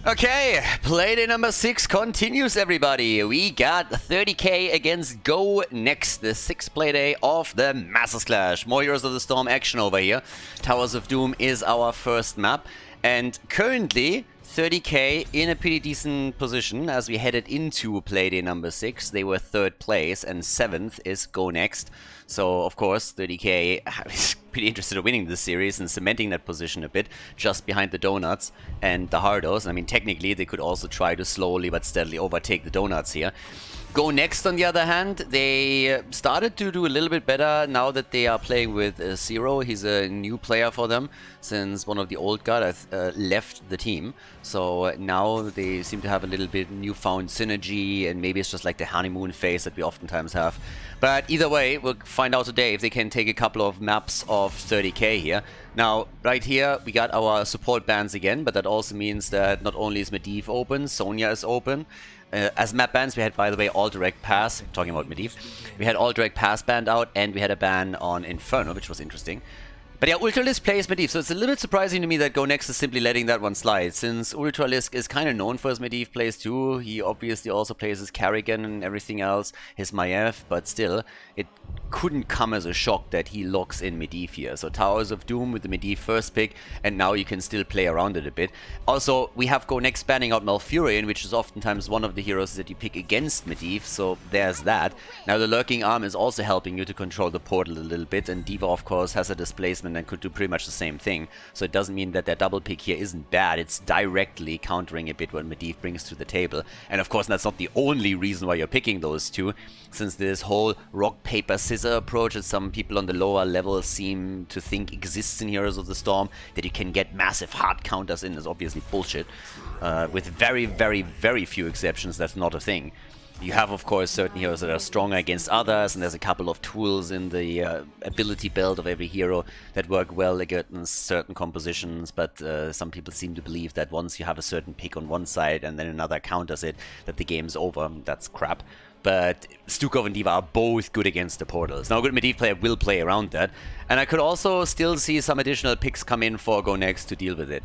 Okay, Playday number 6 continues, everybody. We got 30k against Go Next, the 6th Playday of the Masters Clash. More Heroes of the Storm action over here. Towers of Doom is our first map, and currently 30k in a pretty decent position as we headed into Playday number 6. They were 3rd place, and 7th is Go Next. So, of course, 30k is pretty interested in winning this series and cementing that position a bit, just behind the Donuts and the Hardos. I mean, technically, they could also try to slowly but steadily overtake the Donuts here. Go Next, on the other hand, they started to do a little bit better now that they are playing with Zero. He's a new player for them since one of the old guys left the team. So now they seem to have a little bit newfound synergy, and maybe it's just like the honeymoon phase that we oftentimes have. But either way, we'll find out today if they can take a couple of maps of 30k here. Now, right here, we got our support bans again, but that also means that not only is Medivh open, Sonya is open. As map bans, we had, by the way, all direct pass, talking about Medivh. We had all direct pass banned out, and we had a ban on Inferno, which was interesting. But yeah, Ultralisk plays Medivh, so it's a little bit surprising to me that Go Next is simply letting that one slide, since Ultralisk is kind of known for his Medivh plays too. He obviously also plays his Karrigan and everything else, his Maiev, but still, it couldn't come as a shock that he locks in Medivh here. So Towers of Doom with the Medivh first pick, and now you can still play around it a bit. Also, we have Go Next banning out Malfurion, which is oftentimes one of the heroes that you pick against Medivh, so there's that. Now the Lurking Arm is also helping you to control the portal a little bit, and D.Va of course has a displacement and could do pretty much the same thing. So it doesn't mean that their double pick here isn't bad, it's directly countering a bit what Medivh brings to the table. And of course that's not the only reason why you're picking those two, since this whole rock, paper, scissor approach that some people on the lower level seem to think exists in Heroes of the Storm, that you can get massive hard counters in, is obviously bullshit. With very, very, very few exceptions, that's not a thing. You have, of course, certain heroes that are stronger against others, and there's a couple of tools in the ability belt of every hero that work well against certain compositions, but some people seem to believe that once you have a certain pick on one side and then another counters it, that the game's over. That's crap. But Stukov and D.Va are both good against the portals. Now a good Medivh player will play around that, and I could also still see some additional picks come in for Go Next to deal with it.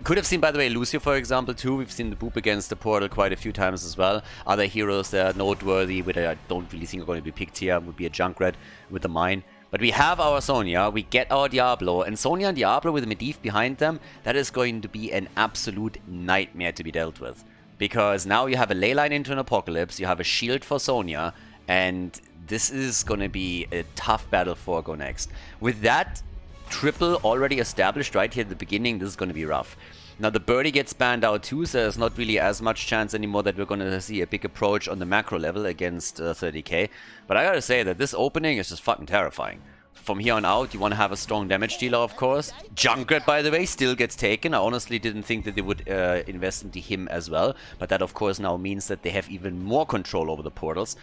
Could have seen, by the way, Lucio, for example, too. We've seen the Boop against the portal quite a few times as well. Other heroes that are noteworthy, which I don't really think are going to be picked here, would be a Junkrat with the Mine. But we have our Sonya, we get our Diablo, and Sonya and Diablo with Medivh behind them, that is going to be an absolute nightmare to be dealt with. Because now you have a ley line into an Apocalypse, you have a shield for Sonya, and this is going to be a tough battle for Go Next. With that triple already established right here at the beginning, this is going to be rough. Now the birdie gets banned out too, so there's not really as much chance anymore that we're going to see a big approach on the macro level against 30k. But I gotta say that this opening is just fucking terrifying. From here on out, you want to have a strong damage dealer, of course. Junkrat, by the way, still gets taken. I honestly didn't think that they would invest into him as well, but that of course now means that they have even more control over the portals.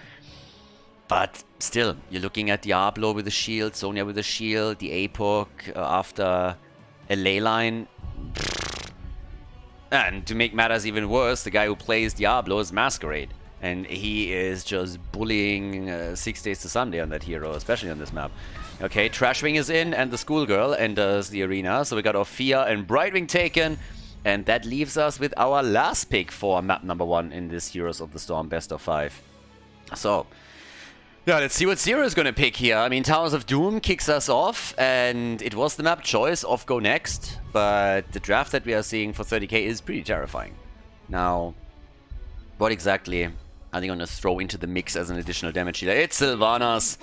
But still, you're looking at Diablo with a shield, Sonya with a shield, the APOC after a ley line. And to make matters even worse, the guy who plays Diablo is Masquerade. And he is just bullying 6 days to Sunday on that hero, especially on this map. Okay, Trashwing is in, and the schoolgirl enters the arena. So we got Ophia and Brightwing taken. And that leaves us with our last pick for map number 1 in this Heroes of the Storm best of 5. So yeah, let's see what Zero is going to pick here. I mean, Towers of Doom kicks us off, and it was the map choice of Go Next, but the draft that we are seeing for 30k is pretty terrifying. Now, what exactly are they going to throw into the mix as an additional damage dealer? It's Sylvanas!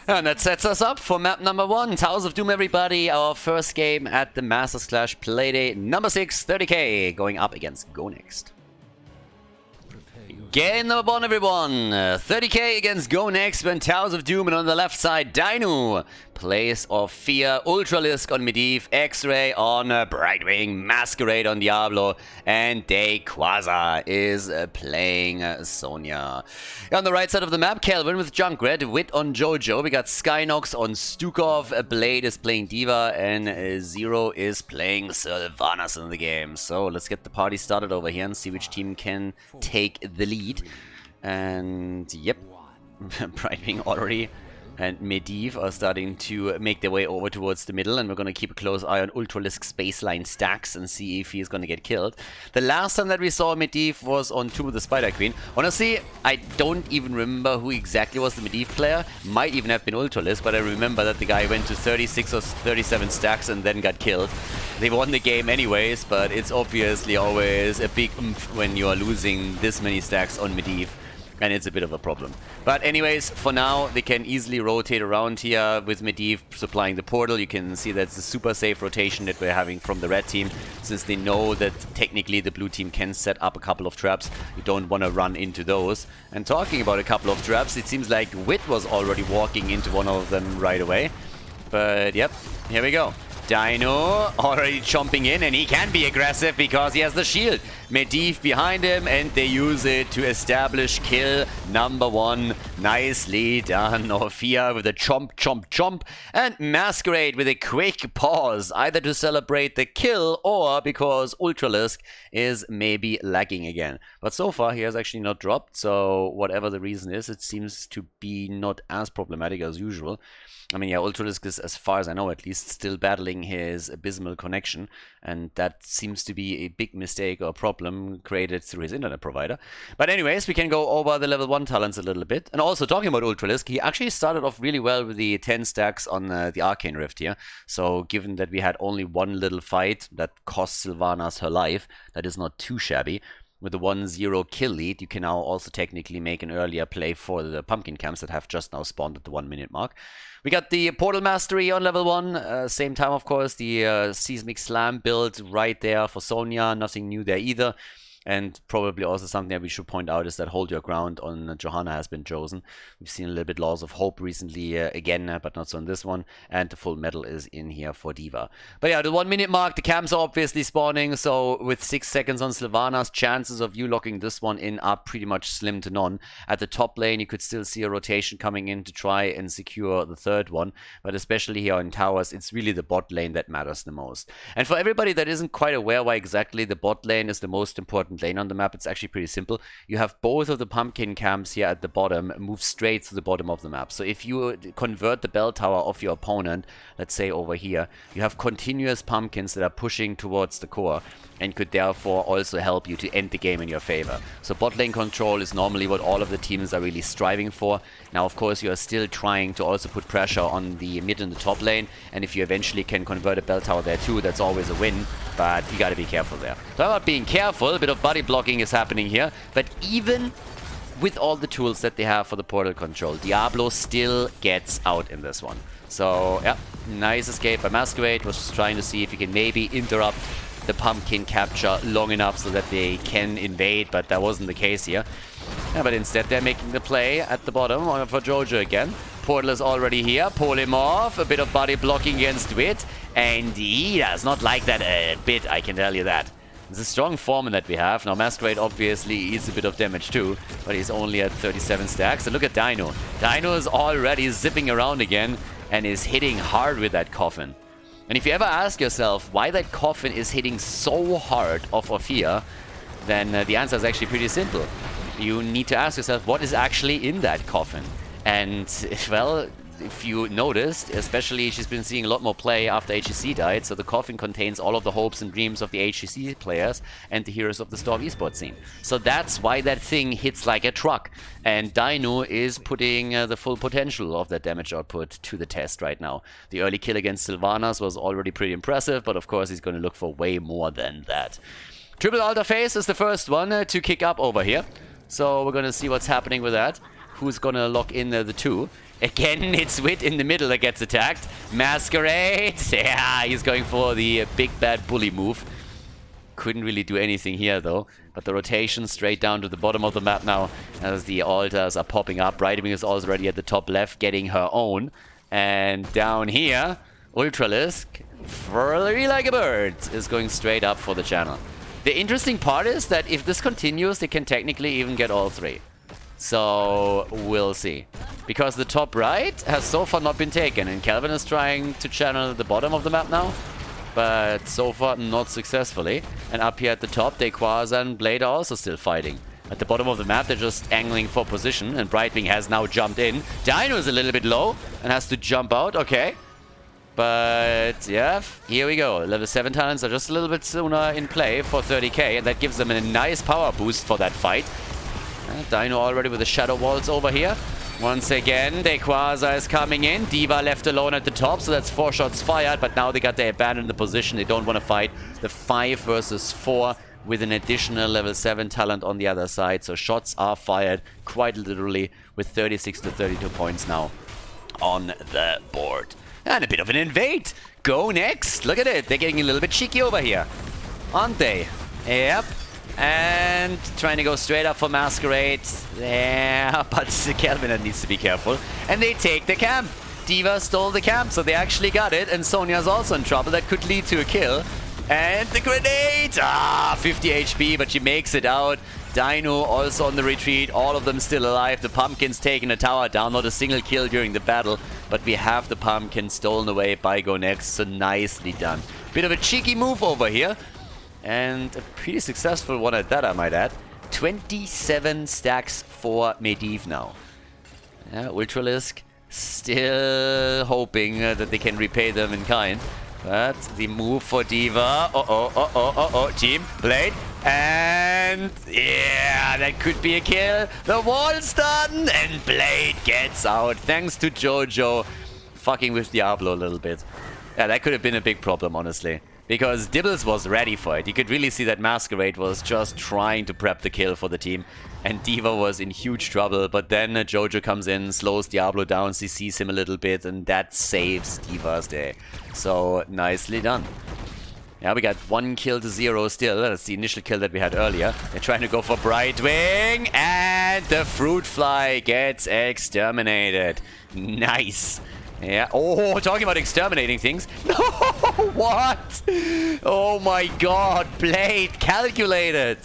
And that sets us up for map number 1, Towers of Doom, everybody. Our first game at the Masters Clash Playday number 6, 30k, going up against Go Next. Game number 1, everyone. 30k against Go Next when Towers of Doom, and on the left side, Dainu plays Ophia, Ultralisk on Medivh, X-Ray on Brightwing, Masquerade on Diablo, and Quasar is playing Sonya. On the right side of the map, Kelvin with Junkrat, Wit on Jojo. We got Skynox on Stukov, Blade is playing D.Va, and Zero is playing Sylvanas in the game. So let's get the party started over here and see which team can take the lead. And yep, Brightwing already and Medivh are starting to make their way over towards the middle, and we're going to keep a close eye on Ultralisk's baseline stacks and see if he's going to get killed. The last time that we saw Medivh was on 2 with the Spider Queen. Honestly, I don't even remember who exactly was the Medivh player. Might even have been Ultralisk, but I remember that the guy went to 36 or 37 stacks and then got killed. They won the game anyways, but it's obviously always a big oomph when you are losing this many stacks on Medivh. And it's a bit of a problem. But anyways, for now, they can easily rotate around here with Medivh supplying the portal. You can see that's a super safe rotation that we're having from the red team, since they know that technically the blue team can set up a couple of traps. You don't want to run into those. And talking about a couple of traps, it seems like Wit was already walking into one of them right away. But yep, here we go. Dino already chomping in, and he can be aggressive because he has the shield. Medivh behind him, and they use it to establish kill number 1. Nicely done, Orphea with a chomp, chomp, chomp, and Masquerade with a quick pause, either to celebrate the kill or because Ultralisk is maybe lagging again. But so far, he has actually not dropped, so whatever the reason is, it seems to be not as problematic as usual. I mean, yeah, Ultralisk is, as far as I know at least, still battling his abysmal connection, and that seems to be a big mistake or problem created through his internet provider. But anyways, we can go over the level 1 talents a little bit. And also, talking about Ultralisk, he actually started off really well with the 10 stacks on the Arcane Rift here. So given that we had only one little fight that cost Sylvanas her life, that is not too shabby. With the 1-0 kill lead, you can now also technically make an earlier play for the pumpkin camps that have just now spawned at the 1 minute mark. We got the Portal Mastery on level 1. Same time, of course, the Seismic Slam build right there for Sonya. Nothing new there either. And probably also something that we should point out is that Hold Your Ground on Johanna has been chosen. We've seen a little bit Laws of Hope recently again, but not so in this one. And the full medal is in here for D.Va. But yeah, the 1 minute mark, the camps are obviously spawning. So with 6 seconds on Sylvanas, chances of you locking this one in are pretty much slim to none. At the top lane, you could still see a rotation coming in to try and secure the third one. But especially here in towers, it's really the bot lane that matters the most. And for everybody that isn't quite aware why exactly the bot lane is the most important lane on the map, it's actually pretty simple. You have both of the pumpkin camps here at the bottom move straight to the bottom of the map. So if you convert the bell tower of your opponent, let's say over here, you have continuous pumpkins that are pushing towards the core and could therefore also help you to end the game in your favor. So bot lane control is normally what all of the teams are really striving for. Now, of course, you are still trying to also put pressure on the mid and the top lane, and if you eventually can convert a bell tower there too, that's always a win, but you gotta be careful there. So about being careful, a bit of body blocking is happening here, but even with all the tools that they have for the portal control, Diablo still gets out in this one. So, yeah, nice escape by Masquerade. Was just trying to see if he can maybe interrupt the pumpkin capture long enough so that they can invade, but that wasn't the case here. Yeah, but instead they're making the play at the bottom for Jojo again. Portal is already here. Pull him off. A bit of body blocking against Wit, and he does not like that a bit, I can tell you that. It's a strong foreman that we have. Now Masquerade obviously eats a bit of damage too, but he's only at 37 stacks. And look at Dino. Dino is already zipping around again and is hitting hard with that coffin. And if you ever ask yourself why that coffin is hitting so hard off Orphea, then the answer is actually pretty simple. You need to ask yourself what is actually in that coffin. And, well, if you noticed, especially she's been seeing a lot more play after HCC died, so the coffin contains all of the hopes and dreams of the HCC players and the heroes of the Storm esports scene. So that's why that thing hits like a truck. And Dino is putting the full potential of that damage output to the test right now. The early kill against Sylvanas was already pretty impressive, but of course he's going to look for way more than that. Triple Altar Phase is the first one to kick up over here. So we're going to see what's happening with that. Who's going to lock in the two? Again, it's Wit in the middle that gets attacked. Masquerade! Yeah, he's going for the big bad bully move. Couldn't really do anything here, though. But the rotation straight down to the bottom of the map now as the altars are popping up. Brightwing is already at the top left, getting her own. And down here, Ultralisk, furry like a bird, is going straight up for the channel. The interesting part is that if this continues, they can technically even get all three. So, we'll see. Because the top right has so far not been taken, and Calvin is trying to channel the bottom of the map now, but so far not successfully. And up here at the top, Dequaza and Blade are also still fighting. At the bottom of the map, they're just angling for position, and Brightwing has now jumped in. Dino is a little bit low and has to jump out. Okay. But, yeah, here we go. Level 7 talents are just a little bit sooner in play for 30k, and that gives them a nice power boost for that fight. Dino already with the Shadow Walls over here. Once again, Quasar is coming in. D.Va left alone at the top, so that's 4 shots fired, but now they abandoned the position. They don't want to fight the 5 versus 4 with an additional level 7 talent on the other side. So shots are fired quite literally with 36 to 32 points now on the board. And a bit of an invade. Go next. Look at it. They're getting a little bit cheeky over here, aren't they? Yep. And trying to go straight up for Masquerade. Yeah, but Kelvin needs to be careful. And they take the camp. D.Va stole the camp, so they actually got it. And Sonya's also in trouble. That could lead to a kill. And the grenade! 50 HP, but she makes it out. Dino also on the retreat. All of them still alive. The Pumpkin's taking a tower down. Not a single kill during the battle. But we have the Pumpkin stolen away by Go Next. So nicely done. Bit of a cheeky move over here. And a pretty successful one at that, I might add. 27 stacks for Medivh now. Yeah, Ultralisk still hoping that they can repay them in kind. But the move for D.Va. Team, Blade. And yeah, that could be a kill. The wall's done, and Blade gets out. Thanks to Jojo fucking with Diablo a little bit. Yeah, that could have been a big problem, honestly. Because Dibbles was ready for it. You could really see that Masquerade was just trying to prep the kill for the team. And D.Va was in huge trouble. But then Jojo comes in, slows Diablo down, CCs him a little bit, and that saves D.Va's day. So, nicely done. Yeah, we got 1 kill to 0 still. That's the initial kill that we had earlier. They're trying to go for Brightwing. And the Fruit Fly gets exterminated. Nice. Yeah. Oh, talking about exterminating things. No, what? Oh my god, Blade calculated.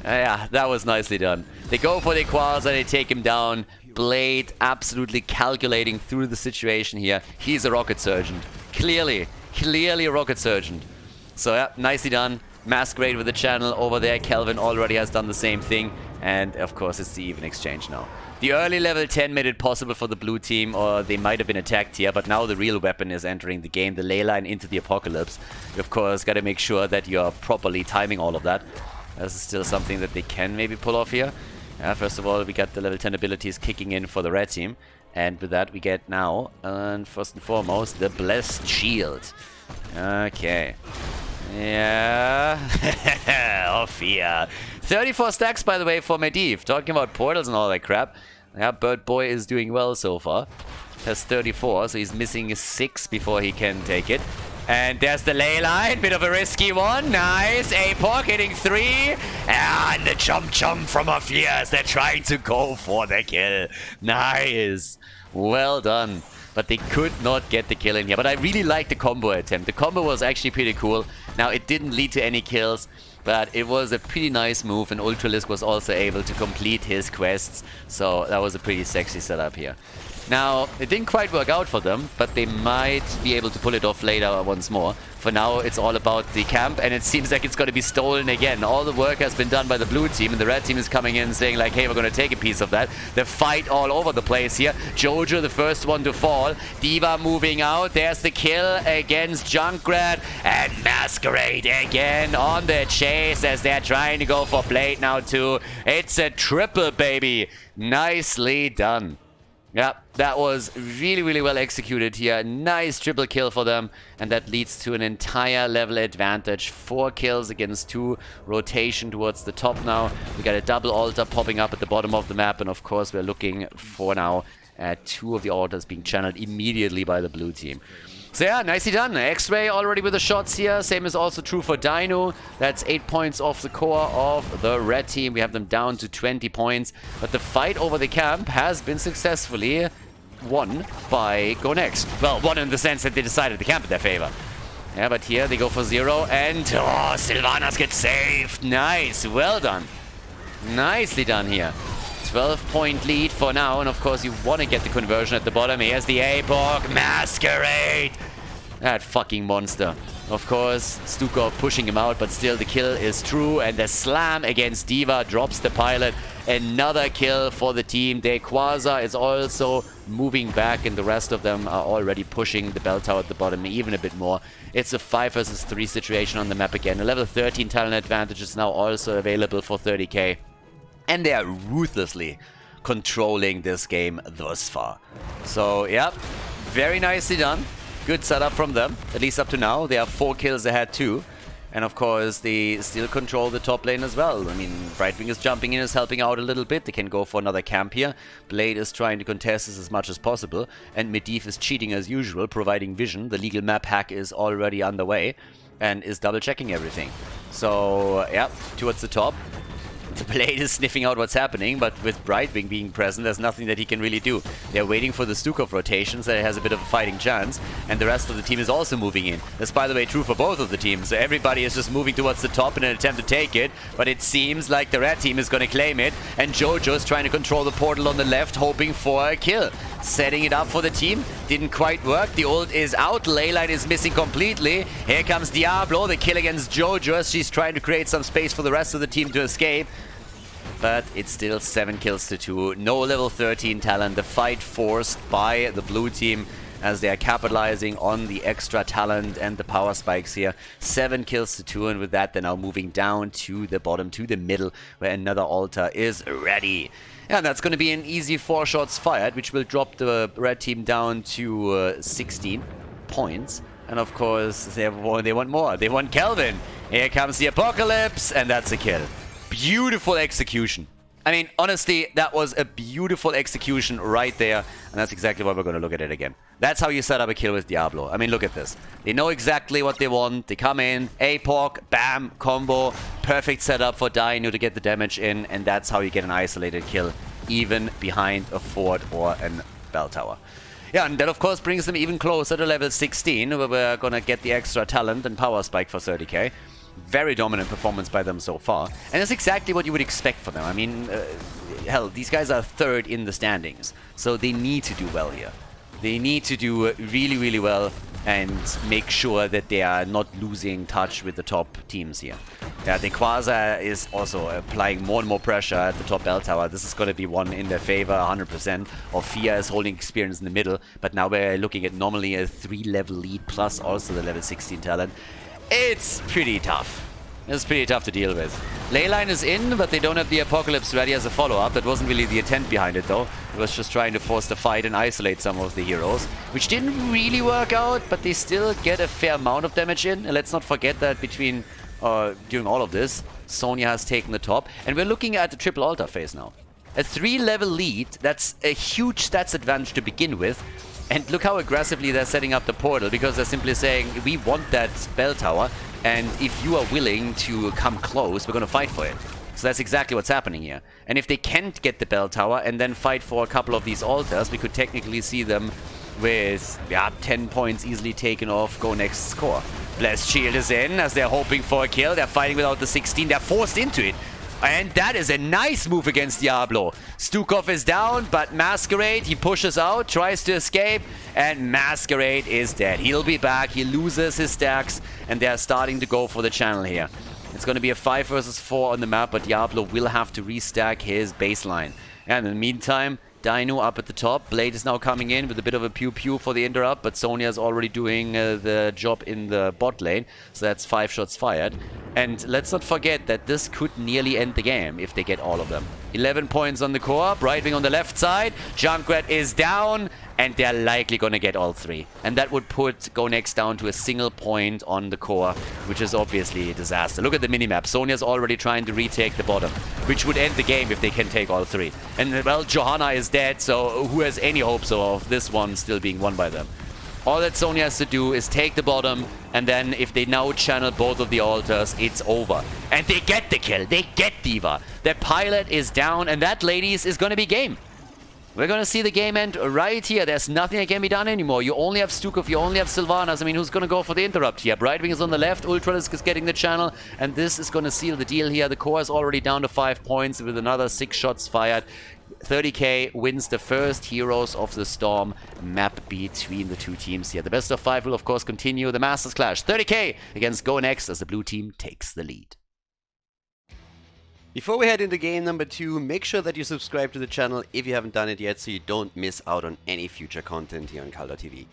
Yeah, that was nicely done. They go for the Quasar, they take him down. Blade absolutely calculating through the situation here. He's a rocket surgeon. Clearly a rocket surgeon. So yeah, nicely done. Masquerade with the channel over there. Kelvin already has done the same thing. And of course, it's the even exchange now. The early level 10 made it possible for the blue team, or they might have been attacked here, but now the real weapon is entering the game, the ley line into the apocalypse. You, of course, got to make sure that you're properly timing all of that. This is still something that they can maybe pull off here. First of all, we got the level 10 abilities kicking in for the red team. And with that, we get now, first and foremost, the Blessed Shield. Okay. Yeah. Off here. 34 stacks, by the way, for Medivh. Talking about portals and all that crap. Yeah, Bird Boy is doing well so far. Has 34, so he's missing 6 before he can take it. And there's the ley line. Bit of a risky one. Nice. APOC hitting 3. And the jump from Ophias. They're trying to go for the kill. Nice. Well done. But they could not get the kill in here. But I really like the combo attempt. The combo was actually pretty cool. Now, it didn't lead to any kills, but it was a pretty nice move, and Ultralisk was also able to complete his quests. So that was a pretty sexy setup here. Now, it didn't quite work out for them, but they might be able to pull it off later once more. For now, it's all about the camp, and it seems like it's going to be stolen again. All the work has been done by the blue team, and the red team is coming in saying like, hey, we're going to take a piece of that. The fight all over the place here. Jojo, the first one to fall. D.Va moving out. There's the kill against Junkrat, and Masquerade again on the chase as they're trying to go for Blade now too. It's a triple, baby. Nicely done. Yeah, that was really well executed here. Nice triple kill for them. And that leads to an entire level advantage. 4 kills against 2. Rotation towards the top now. We got a double altar popping up at the bottom of the map. And of course, we're looking for now at 2 of the altars being channeled immediately by the blue team. So yeah, nicely done. X-Ray already with the shots here. Same is also true for Dino. That's 8 points off the core of the red team. We have them down to 20 points. But the fight over the camp has been successfully won by Go Next. Well, won in the sense that they decided the camp in their favor. Yeah, but here they go for 0. And oh, Sylvanas gets saved. Nice. Well done. Nicely done here. 12-point lead for now, and of course you want to get the conversion at the bottom. Here's the APOC. Masquerade! That fucking monster. Of course, Stukov pushing him out, but still the kill is true. And the slam against D.Va drops the pilot. Another kill for the team. Quasar is also moving back, and the rest of them are already pushing the bell tower at the bottom even a bit more. It's a 5 versus 3 situation on the map again. A level 13 talent advantage is now also available for 30k. And they are ruthlessly controlling this game thus far. So, yeah, very nicely done. Good setup from them, at least up to now. They have 4 kills ahead too. And of course, they still control the top lane as well. I mean, Brightwing is jumping in, is helping out a little bit. They can go for another camp here. Blade is trying to contest this as much as possible. And Medivh is cheating as usual, providing vision. The legal map hack is already underway and is double checking everything. So, yeah, towards the top. The Blade is sniffing out what's happening, but with Brightwing being present, there's nothing that he can really do. They're waiting for the Stukov rotation, so it has a bit of a fighting chance, and the rest of the team is also moving in. That's, by the way, true for both of the teams. So everybody is just moving towards the top in an attempt to take it, but it seems like the red team is going to claim it, and Jojo is trying to control the portal on the left, hoping for a kill. Setting it up for the team, didn't quite work. The ult is out, Leyline is missing completely. Here comes Diablo, the kill against Jojo as she's trying to create some space for the rest of the team to escape. But it's still 7 kills to 2. No level 13 talent. The fight forced by the blue team as they are capitalizing on the extra talent and the power spikes here. 7 kills to 2, and with that they're now moving down to the bottom, to the middle, where another altar is ready. And that's going to be an easy 4 shots fired, which will drop the red team down to 16 points. And of course, they want more. They want Kelvin. Here comes the Apocalypse, and that's a kill. Beautiful execution. I mean, honestly, that was a beautiful execution right there. And that's exactly why we're going to look at it again. That's how you set up a kill with Diablo. I mean, look at this. They know exactly what they want. They come in, APOC, bam, combo. Perfect setup for Dino to get the damage in. And that's how you get an isolated kill, even behind a fort or a bell tower. Yeah, and that of course brings them even closer to level 16, where we're going to get the extra talent and power spike for 30k. Very dominant performance by them so far. And that's exactly what you would expect from them. I mean, hell, these guys are 3rd in the standings. So they need to do well here. They need to do really, really well and make sure that they are not losing touch with the top teams here. Yeah, the Quasar is also applying more and more pressure at the top bell tower. This is going to be one in their favor, 100%. Orphea is holding experience in the middle. But now we're looking at normally a 3-level lead plus also the level 16 talent. It's pretty tough. It's pretty tough to deal with. Leyline is in, but they don't have the Apocalypse ready as a follow-up. That wasn't really the intent behind it, though. It was just trying to force the fight and isolate some of the heroes, which didn't really work out, but they still get a fair amount of damage in. And let's not forget that during all of this, Sonya has taken the top. And we're looking at the triple altar phase now. A 3-level lead, that's a huge stats advantage to begin with. And look how aggressively they're setting up the portal, because they're simply saying, we want that bell tower, and if you are willing to come close, we're going to fight for it. So that's exactly what's happening here. And if they can't get the bell tower and then fight for a couple of these altars, we could technically see them with 10 points easily taken off, go next score. Blessed Shield is in as they're hoping for a kill. They're fighting without the 16. They're forced into it. And that is a nice move against Diablo. Stukov is down, but Masquerade, he pushes out, tries to escape, and Masquerade is dead. He'll be back, he loses his stacks, and they're starting to go for the channel here. It's going to be a 5 versus 4 on the map, but Diablo will have to restack his baseline. And in the meantime, Dino up at the top. Blade is now coming in with a bit of a pew-pew for the interrupt, but Sonya is already doing the job in the bot lane. So that's 5 shots fired. And let's not forget that this could nearly end the game if they get all of them. 11 points on the core. Brightwing on the left side. Junkrat is down, and they're likely going to get all 3. And that would put Go Next down to a single point on the core, which is obviously a disaster. Look at the minimap. Sonya's already trying to retake the bottom, which would end the game if they can take all 3. And, well, Johanna is dead, so who has any hopes of this one still being won by them? All that Sonya has to do is take the bottom, and then if they now channel both of the altars, it's over. And they get the kill. They get D.Va. Their pilot is down, and that, ladies, is going to be game. We're gonna see the game end right here. There's nothing that can be done anymore. You only have Stukov, you only have Sylvanas. I mean, who's gonna go for the interrupt here? Brightwing is on the left, Ultralisk is getting the channel, and this is gonna seal the deal here. The core is already down to 5 points with another 6 shots fired. 30k wins the first Heroes of the Storm map between the two teams here. The best of 5 will, of course, continue the Masters Clash. 30k against Go Next as the blue team takes the lead. Before we head into game number 2, make sure that you subscribe to the channel if you haven't done it yet so you don't miss out on any future content here on Khaldor TV.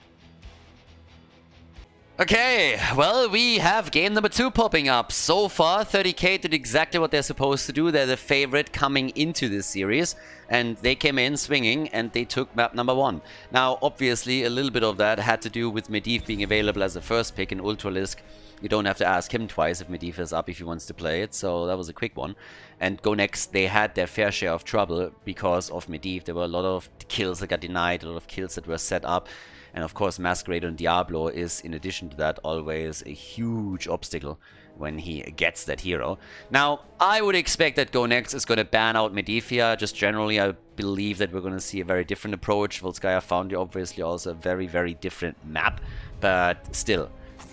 Okay, well, we have game number 2 popping up. So far, 30k did exactly what they're supposed to do. They're the favorite coming into this series, and they came in swinging, and they took map number 1. Now, obviously, a little bit of that had to do with Medivh being available as a first pick in Ultralisk. You don't have to ask him twice if Medivh is up if he wants to play it, so that was a quick one. And Go Next, they had their fair share of trouble because of Medivh. There were a lot of kills that got denied, a lot of kills that were set up. And of course, Masquerade on Diablo is, in addition to that, always a huge obstacle when he gets that hero. Now, I would expect that Go Next is going to ban out Medivh here. Just generally, I believe that we're going to see a very different approach. Volskaya Foundry, obviously, also a very, very different map. But still,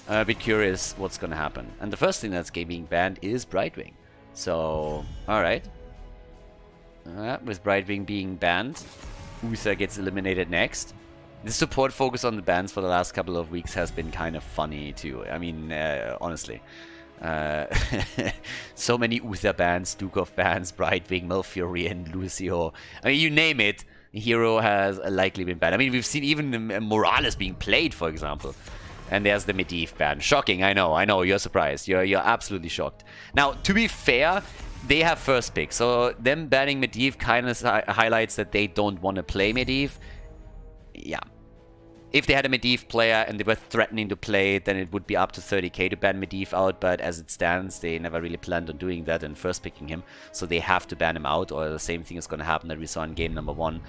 I'm a bit curious what's going to happen. And the first thing that's being banned is Brightwing. So, alright. With Brightwing being banned, Uther gets eliminated next. The support focus on the bans for the last couple of weeks has been kind of funny too. I mean, honestly. So many Uther bans, Stukov bans, Brightwing, Malfurion, Lucio. I mean, you name it, hero has likely been banned. I mean, we've seen even Morales being played, for example. And there's the Medivh ban. Shocking, I know, you're surprised. You're absolutely shocked. Now, to be fair, they have first pick. So them banning Medivh kind of highlights that they don't want to play Medivh. Yeah. If they had a Medivh player and they were threatening to play it, then it would be up to 30k to ban Medivh out, but as it stands, they never really planned on doing that and first picking him, so they have to ban him out, or the same thing is going to happen that we saw in game number 1.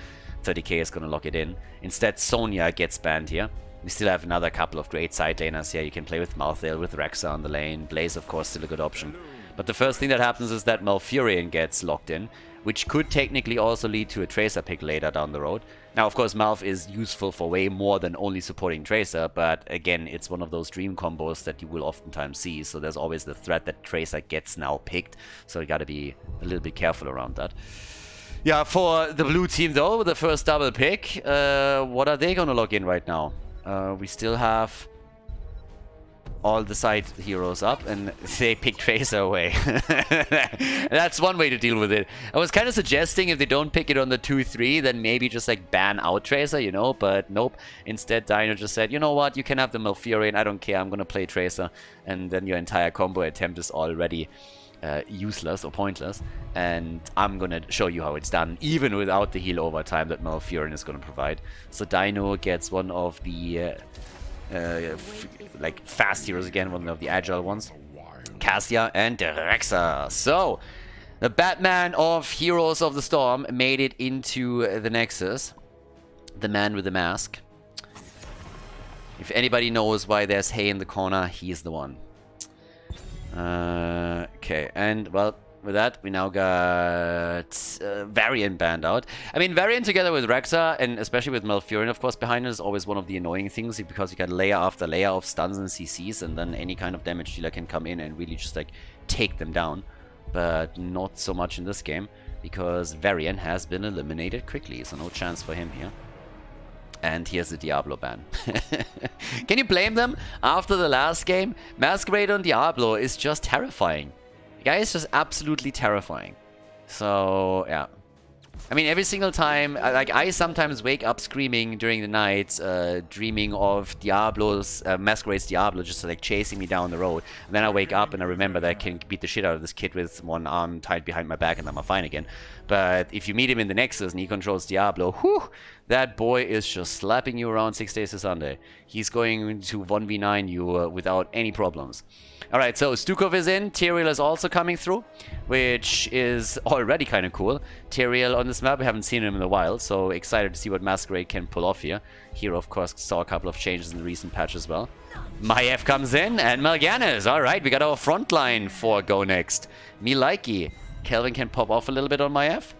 30k is going to lock it in. Instead, Sonya gets banned here. We still have another couple of great side laners here. You can play with Malthael, with Rexa on the lane. Blaze, of course, still a good option. But the first thing that happens is that Malfurion gets locked in, which could technically also lead to a Tracer pick later down the road. Now, of course, Malf is useful for way more than only supporting Tracer, but again, it's one of those dream combos that you will oftentimes see, so there's always the threat that Tracer gets now picked, so you gotta be a little bit careful around that. Yeah, for the blue team though, the first double pick, what are they gonna log in right now? We still have all the side heroes up, and they pick Tracer away. That's one way to deal with it. I was kind of suggesting if they don't pick it on the 2-3, then maybe just like ban out Tracer, you know, but nope. Instead, Dino just said, you know what, you can have the Malfurion, I don't care, I'm gonna play Tracer, and then your entire combo attempt is already useless or pointless, and I'm gonna show you how it's done, even without the heal over time that Malfurion is gonna provide. So Dino gets one of the like fast heroes again, one of the agile ones, Cassia and Rexa. So the Batman of Heroes of the Storm made it into the Nexus, the man with the mask. If anybody knows why there's hay in the corner, he's the one. Okay, and well, with that, we now got Varian banned out. I mean, Varian together with Rexa, and especially with Malfurion, of course, behind it, is always one of the annoying things, because you got layer after layer of stuns and CCs, and then any kind of damage dealer can come in and really just, like, take them down. But not so much in this game, because Varian has been eliminated quickly, so no chance for him here. And here's the Diablo ban. Can you blame them? After the last game, Masquerade on Diablo is just terrifying. The guy is just absolutely terrifying. So, yeah. I mean, every single time, like, I sometimes wake up screaming during the night, dreaming of Diablo's, Masquerade's Diablo just like chasing me down the road. And then I wake up and I remember that I can beat the shit out of this kid with one arm tied behind my back and I'm fine again. But if you meet him in the Nexus and he controls Diablo, whew, that boy is just slapping you around 6 days to Sunday. He's going to 1v9 you without any problems. Alright, so Stukov is in, Tyrael is also coming through, which is already kind of cool. Tyrael on this map, we haven't seen him in a while, so excited to see what Masquerade can pull off here. Here, of course, saw a couple of changes in the recent patch as well. Maiev comes in, and Mal'Ganis. Alright, we got our front line for Go Next. Me likey. Kelvin can pop off a little bit on Maiev.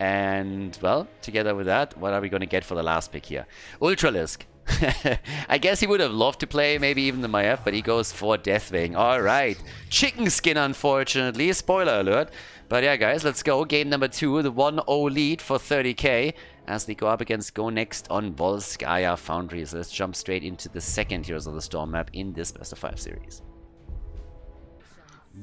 And, well, together with that, what are we going to get for the last pick here? Ultralisk. I guess he would have loved to play maybe even the Maiev, but he goes for Deathwing. Alright. Chicken skin, unfortunately. Spoiler alert. But yeah, guys, let's go. Game number 2, the 1-0 lead for 30k as they go up against Go Next on Volskaya Foundries. Let's jump straight into the second Heroes of the Storm map in this best of 5 series.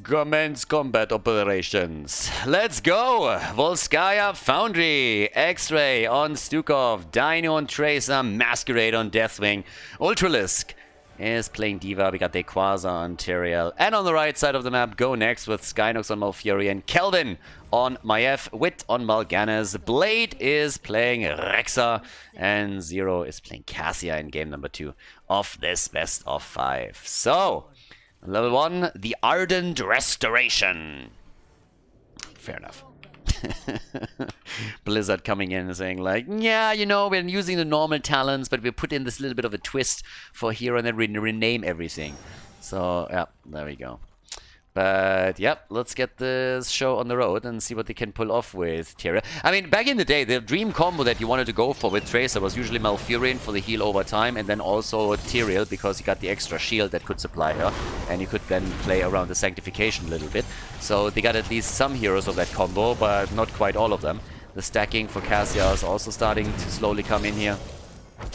Commence combat operations. Let's go! Volskaya Foundry. X-Ray on Stukov. Dino on Tracer. Masquerade on Deathwing. Ultralisk is playing Diva. We got the Quasar on Tyrael. And on the right side of the map, Go Next with Skynox on Malfurion. and Kelvin on Maiev. Wit on Mal'Ganis. Blade is playing Rexa. And Zero is playing Cassia in game number 2 of this best of 5. So, level 1, the Ardent Restoration. Fair enough. Blizzard coming in and saying like, yeah, you know, we're using the normal talents, but we put in this little bit of a twist for hero and then rename everything. So, yeah, there we go. But, yep, let's get this show on the road and see what they can pull off with Tyrael. I mean, back in the day, the dream combo that you wanted to go for with Tracer was usually Malfurion for the heal over time, and then also Tyrael because you got the extra shield that could supply her, and you could then play around the Sanctification a little bit. So they got at least some heroes of that combo, but not quite all of them. The stacking for Cassia is also starting to slowly come in here,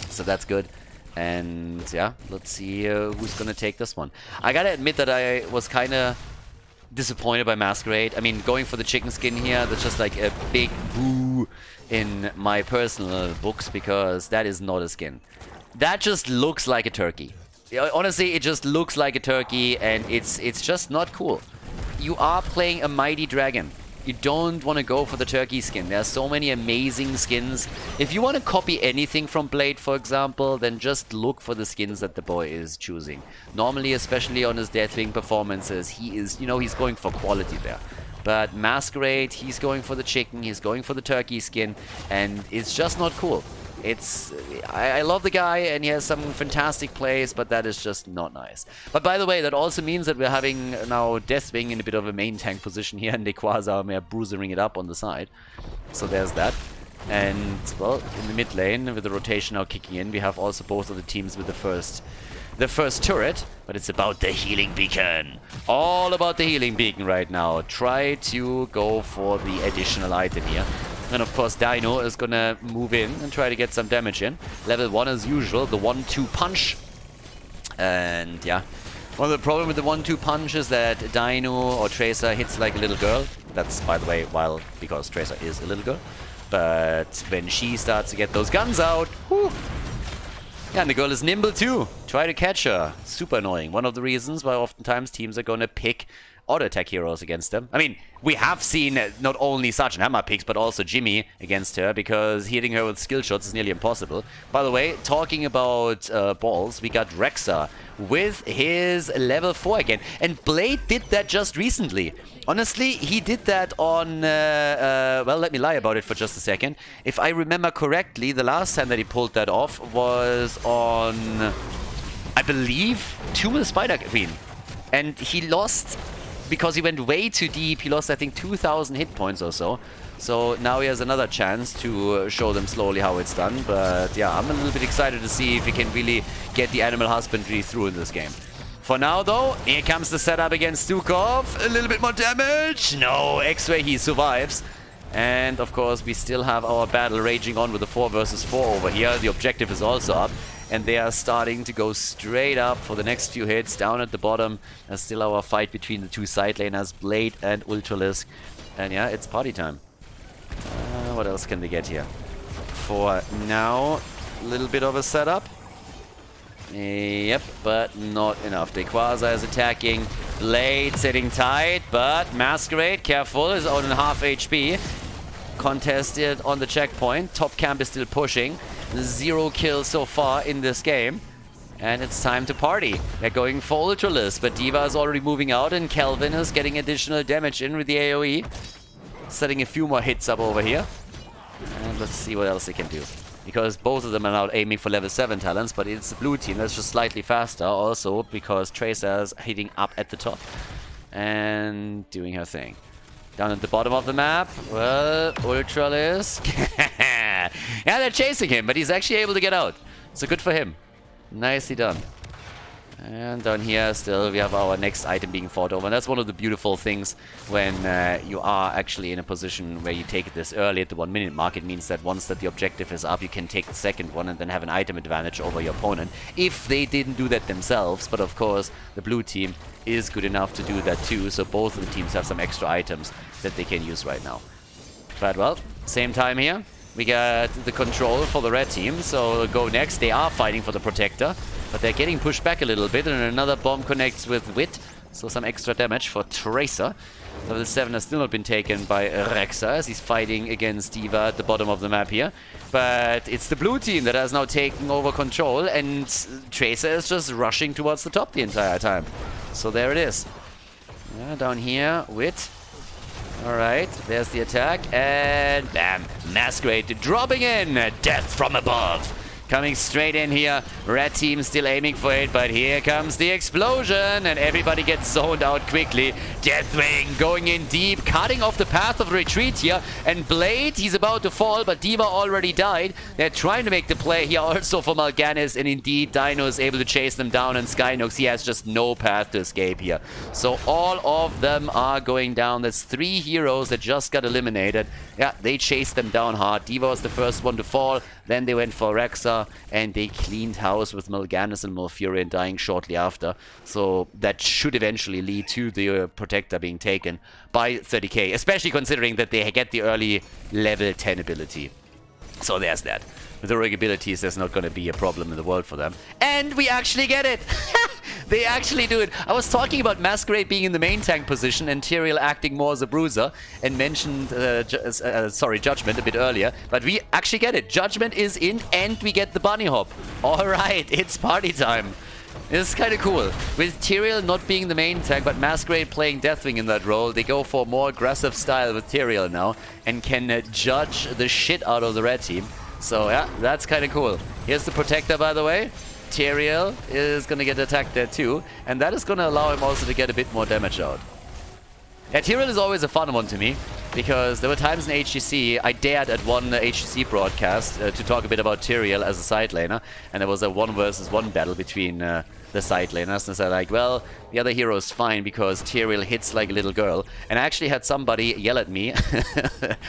so that's good. And, yeah, let's see who's gonna take this one. I gotta admit that I was kinda disappointed by Masquerade. I mean, going for the chicken skin here, that's just like a big boo in my personal books, because that is not a skin. That just looks like a turkey. Honestly, it just looks like a turkey, and it's just not cool. You are playing a mighty dragon. You don't want to go for the turkey skin. There are so many amazing skins. If you want to copy anything from Blade, for example, then just look for the skins that the boy is choosing. Normally, especially on his Deathwing performances, he is, you know, he's going for quality there. But Masquerade, he's going for the chicken, he's going for the turkey skin, and it's just not cool. I love the guy and he has some fantastic plays, but that is just not nice. But by the way, that also means that we're having now Deathwing in a bit of a main tank position here, and the Quasar are bruising it up on the side. So there's that. And, well, in the mid lane, with the rotation now kicking in, we have also both of the teams with the first turret, but it's about the healing beacon. All about the healing beacon right now. Try to go for the additional item here. And of course Dino is gonna move in and try to get some damage in. Level 1 as usual, the 1-2 punch. And yeah, well, the problem with the 1-2 punch is that Dino or Tracer hits like a little girl. That's, by the way, because Tracer is a little girl. But when she starts to get those guns out, whew. Yeah, and the girl is nimble too. Try to catch her. Super annoying. One of the reasons why oftentimes teams are gonna pick auto attack heroes against them. I mean, we have seen not only Sergeant Hammer picks, but also Jimmy against her, because hitting her with skill shots is nearly impossible. By the way, talking about balls, we got Rexa with his level 4 again. And Blade did that just recently. Honestly, he did that on... well, let me lie about it for just a second. If I remember correctly, the last time that he pulled that off was on, I believe, Tomb of the Spider Queen. And he lost... because he went way too deep. He lost, I think, 2,000 hit points or so. So now he has another chance to show them slowly how it's done. But yeah, I'm a little bit excited to see if he can really get the animal husbandry through in this game. For now, though, here comes the setup against Stukov. A little bit more damage. No, X-Ray, he survives. And of course, we still have our battle raging on with the 4 versus 4 over here. The objective is also up. And they are starting to go straight up for the next few hits. Down at the bottom, there's still our fight between the two side laners, Blade and Ultralisk. And yeah, it's party time. What else can they get here? For now, a little bit of a setup. Yep, but not enough. The Quasar is attacking. Blade sitting tight, but Masquerade, careful, is on half HP. Contested on the checkpoint. Top camp is still pushing. 0 kills so far in this game. And it's time to party. They're going for Ultralisk, but D.Va is already moving out, and Kelvin is getting additional damage in with the AoE. Setting a few more hits up over here. And let's see what else they can do. Because both of them are now aiming for level 7 talents, but it's the blue team that's just slightly faster. Also because Tracer is hitting up at the top and doing her thing. Down at the bottom of the map, well, Ultralis. Yeah, they're chasing him, but he's actually able to get out. So good for him. Nicely done. And down here still we have our next item being fought over. And that's one of the beautiful things when you are actually in a position where you take it this early at the 1 minute mark. It means that once that the objective is up, you can take the second one and then have an item advantage over your opponent. If they didn't do that themselves, but of course the blue team is good enough to do that too. So both of the teams have some extra items that they can use right now. But well, same time here. We got the control for the red team, so go next. They are fighting for the protector, but they're getting pushed back a little bit, and another bomb connects with Wit, so some extra damage for Tracer. Level 7 has still not been taken by Rexa as he's fighting against D.Va at the bottom of the map here. But it's the blue team that has now taken over control, and Tracer is just rushing towards the top the entire time. So there it is. Yeah, down here, Wit. Alright, there's the attack, and bam! Masquerade dropping in! Death from above! Coming straight in here. Red team still aiming for it, but here comes the explosion, and everybody gets zoned out quickly. Deathwing going in deep, cutting off the path of retreat here, and Blade, he's about to fall, but D.Va already died. They're trying to make the play here also for Mal'Ganis, and indeed Dino is able to chase them down, and Skynox, he has just no path to escape here. So all of them are going down. There's 3 heroes that just got eliminated. Yeah, they chased them down hard. D.Va was the first one to fall, then they went for Rexa, and they cleaned house with Mal'Ganis and Malfurion dying shortly after. So that should eventually lead to the Protector being taken by 30k, especially considering that they get the early level 10 ability. So there's that. With the rig abilities, there's not going to be a problem in the world for them. And we actually get it! They actually do it. I was talking about Masquerade being in the main tank position and Tyrael acting more as a bruiser, and mentioned, Judgment a bit earlier. But we actually get it. Judgment is in, and we get the bunny hop. Alright, it's party time. It's kind of cool. With Tyrael not being the main tank, but Masquerade playing Deathwing in that role, they go for a more aggressive style with Tyrael now, and can judge the shit out of the red team. So yeah, that's kind of cool. Here's the Protector, by the way. Tyrael is going to get attacked there too, and that is going to allow him also to get a bit more damage out. Yeah, Tyrael is always a fun one to me, because there were times in HGC, I dared at one HGC broadcast to talk a bit about Tyrael as a side laner, and there was a 1 versus 1 battle between the side laners, and I said like, well, the other hero is fine because Tyrael hits like a little girl. And I actually had somebody yell at me,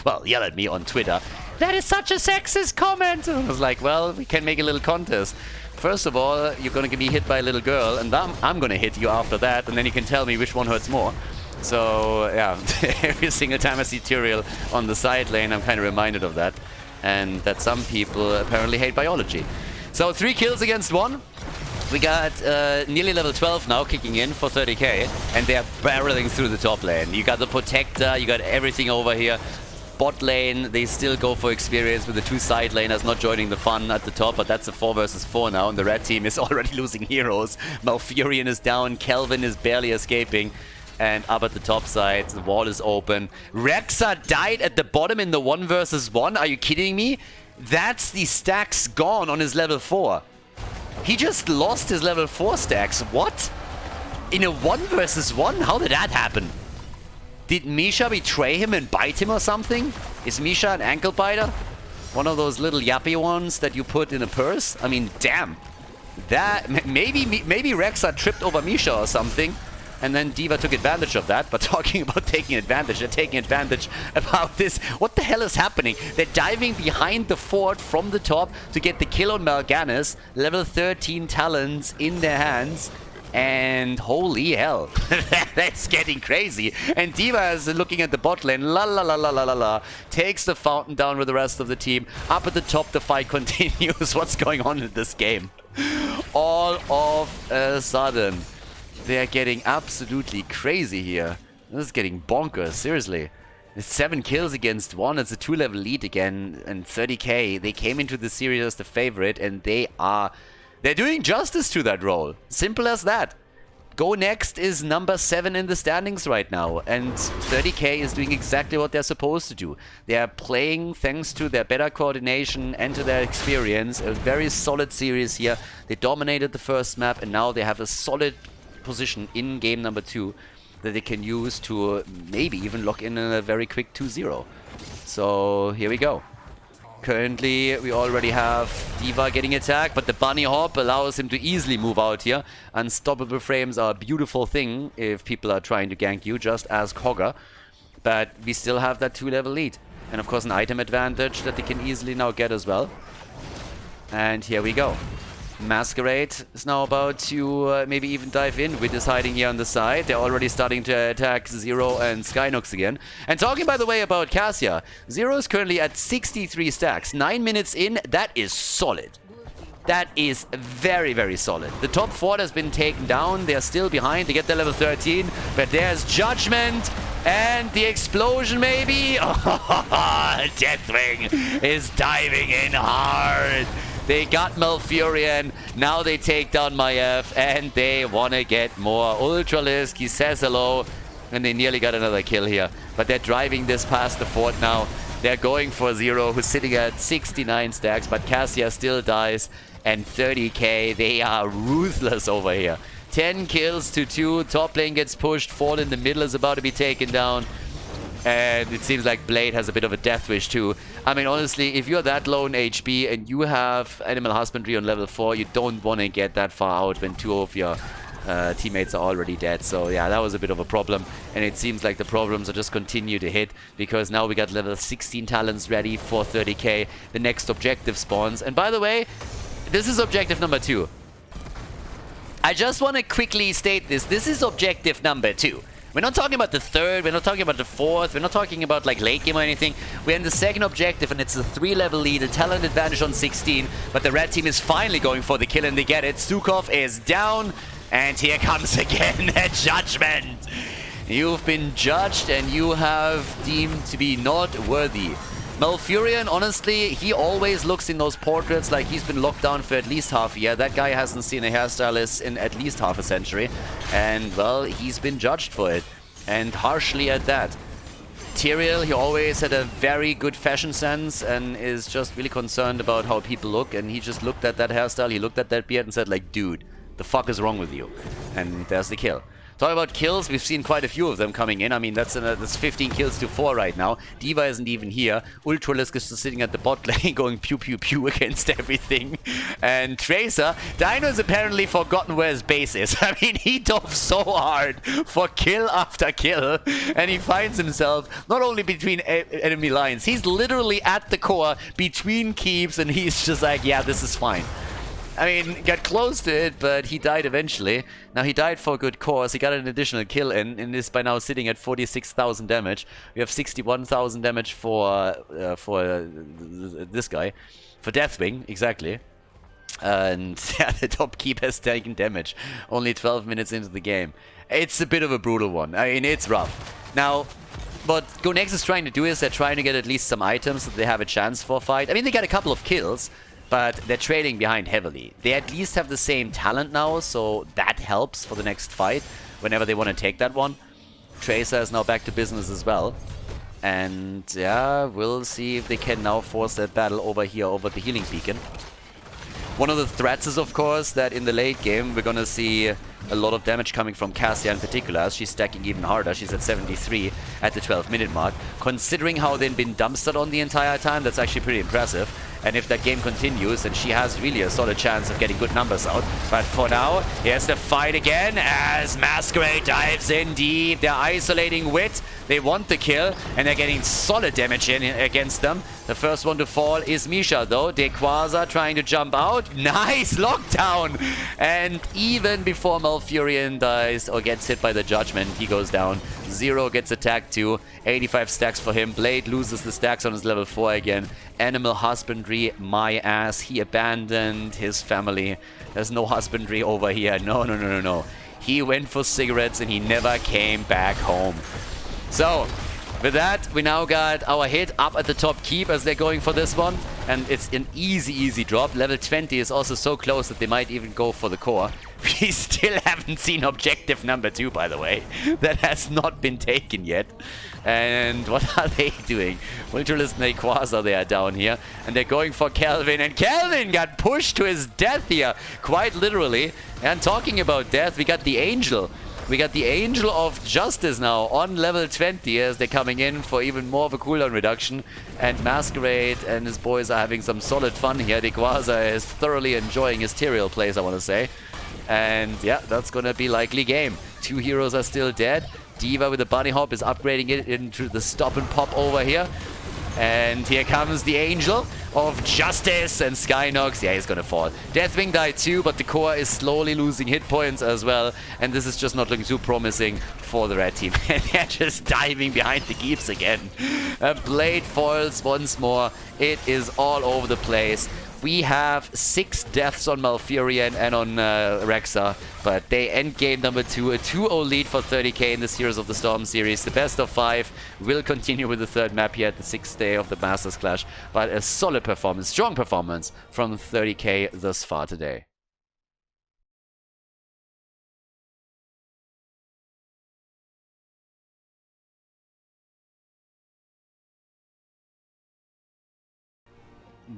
well, yell at me on Twitter, "That is such a sexist comment!" And I was like, well, we can make a little contest. First of all, you're gonna be hit by a little girl, and I'm gonna hit you after that, and then you can tell me which one hurts more. So, yeah, every single time I see Tyrael on the side lane, I'm kind of reminded of that. And that some people apparently hate biology. So, 3 kills against 1. We got nearly level 12 now kicking in for 30k, and they're barreling through the top lane. You got the Protector, you got everything over here. Bot lane, they still go for experience with the 2 side laners not joining the fun at the top, but that's a 4 versus 4 now, and the red team is already losing heroes. Malfurion is down, Kelvin is barely escaping, and up at the top side, the wall is open. Rexa died at the bottom in the 1 versus 1, are you kidding me? That's the stacks gone on his level 4. He just lost his level 4 stacks, what? In a 1 versus 1? How did that happen? Did Misha betray him and bite him or something? Is Misha an ankle biter? One of those little yappy ones that you put in a purse? I mean, damn. That maybe Rexa tripped over Misha or something, and then D.Va took advantage of that. But talking about taking advantage, they're taking advantage about this. What the hell is happening? They're diving behind the fort from the top to get the kill on Mal'Ganis. Level 13 talents in their hands. And holy hell, that's getting crazy. And D.Va is looking at the bot lane, la la la la la la la, takes the fountain down with the rest of the team. Up at the top, the fight continues. What's going on in this game? All of a sudden, they're getting absolutely crazy here. This is getting bonkers, seriously. It's 7 kills against 1, it's a 2-level lead again, and 30k. They came into the series as the favorite, and they're doing justice to that role. Simple as that. Go Next is number 7 in the standings right now, and 30k is doing exactly what they're supposed to do. They are playing thanks to their better coordination and to their experience. A very solid series here. They dominated the first map, and now they have a solid position in game number 2. that they can use to maybe even lock in a very quick 2-0. So here we go. Currently, we already have D.Va getting attacked, but the bunny hop allows him to easily move out here. Unstoppable frames are a beautiful thing if people are trying to gank you, just ask Hogger. But we still have that 2-level lead. And of course an item advantage that they can easily now get as well. And here we go. Masquerade is now about to maybe even dive in. Wit is hiding here on the side. They're already starting to attack Zero and Skynox again. And talking, by the way, about Cassia, Zero is currently at 63 stacks. 9 minutes in, that is solid. That is very, very solid. The top 4 has been taken down. They're still behind. They get their level 13. But there's Judgment. And the explosion, maybe? Deathwing is diving in hard. They got Malfurion, now they take down Maiev, and they want to get more. Ultralisk, he says hello, and they nearly got another kill here. But they're driving this past the fort now. They're going for Zero, who's sitting at 69 stacks, but Cassia still dies, and 30k, they are ruthless over here. 10 kills to 2, top lane gets pushed, Fall in the middle is about to be taken down. And it seems like Blade has a bit of a death wish too. I mean, honestly, if you're that low in HP and you have Animal Husbandry on level 4, you don't want to get that far out when 2 of your teammates are already dead. So yeah, that was a bit of a problem. And it seems like the problems are just continue to hit, because now we got level 16 talents ready for 30k. The next objective spawns. And by the way, this is objective number 2. I just want to quickly state this. This is objective number 2. We're not talking about the 3rd, we're not talking about the 4th, we're not talking about like late game or anything. We're in the 2nd objective and it's a 3-level lead, a talent advantage on 16. But the red team is finally going for the kill and they get it. Sukov is down and here comes again a Judgment. You've been judged and you have deemed to be not worthy. Malfurion, honestly, he always looks in those portraits like he's been locked down for at least half a year. That guy hasn't seen a hairstylist in at least half a century. And, well, he's been judged for it. And harshly at that. Tyrael, he always had a very good fashion sense and is just really concerned about how people look. And he just looked at that hairstyle, he looked at that beard and said, like, dude, the fuck is wrong with you? And there's the kill. Talking about kills, we've seen quite a few of them coming in. I mean, that's 15 kills to 4 right now. D.Va isn't even here. Ultralisk is just sitting at the bot lane going pew pew pew against everything. And Tracer, Dino has apparently forgotten where his base is. I mean, he dove so hard for kill after kill. And he finds himself not only between enemy lines, he's literally at the core between keeps and he's just like, yeah, this is fine. I mean, got close to it, but he died eventually. Now, he died for a good cause. He got an additional kill in, and is by now sitting at 46,000 damage. We have 61,000 damage for this guy. For Deathwing, exactly. And yeah, the top keep has taken damage. Only 12 minutes into the game. It's a bit of a brutal one. I mean, it's rough. Now, what GoNext is trying to do is they're trying to get at least some items so that they have a chance for a fight. I mean, they got a couple of kills, but they're trailing behind heavily. They at least have the same talent now, so that helps for the next fight whenever they want to take that one. Tracer is now back to business as well. And yeah, we'll see if they can now force that battle over here, over the healing beacon. One of the threats is, of course, that in the late game we're gonna see a lot of damage coming from Cassia in particular, as she's stacking even harder. She's at 73 at the 12-minute mark. Considering how they've been dumpstered on the entire time, that's actually pretty impressive. And if that game continues, then she has really a solid chance of getting good numbers out. But for now, here's the fight again as Masquerade dives in deep. They're isolating Wit. They want the kill, and they're getting solid damage in against them. The first one to fall is Misha, though. Dequaza trying to jump out. Nice lockdown! And even before Malfurion dies or gets hit by the Judgment, he goes down. Zero gets attacked too. 85 stacks for him. Blade loses the stacks on his level 4 again. Animal Husbandry, my ass. He abandoned his family. There's no husbandry over here. No. He went for cigarettes and he never came back home. So, with that, we now got our hit up at the top keep as they're going for this one. And it's an easy drop. Level 20 is also so close that they might even go for the core. We still haven't seen objective number 2, by the way. That has not been taken yet. And what are they doing? Ultralisk and Quasar, they are down here. And they're going for Kelvin. And Kelvin got pushed to his death here. Quite literally. And talking about death, we got the Angel. We got the Angel of Justice now on level 20 as they're coming in for even more of a cooldown reduction. And Masquerade and his boys are having some solid fun here. Dequaza is thoroughly enjoying his Tyrael plays, I want to say. And yeah, that's going to be likely game. 2 heroes are still dead. D.Va with the bunny hop is upgrading it into the stop and pop over here. And here comes the Angel of Justice and Skynox. Yeah, he's gonna fall. Deathwing died too, but the core is slowly losing hit points as well. And this is just not looking too promising for the red team. And they're just diving behind the keeps again. Blade falls once more. It is all over the place. We have 6 deaths on Malfurion and on Rexa, but they end game number 2, a 2-0 lead for 30k in this Heroes of the Storm series. The best of 5 will continue with the 3rd map here at the 6th day of the Masters Clash, but a solid performance, strong performance from 30k thus far today.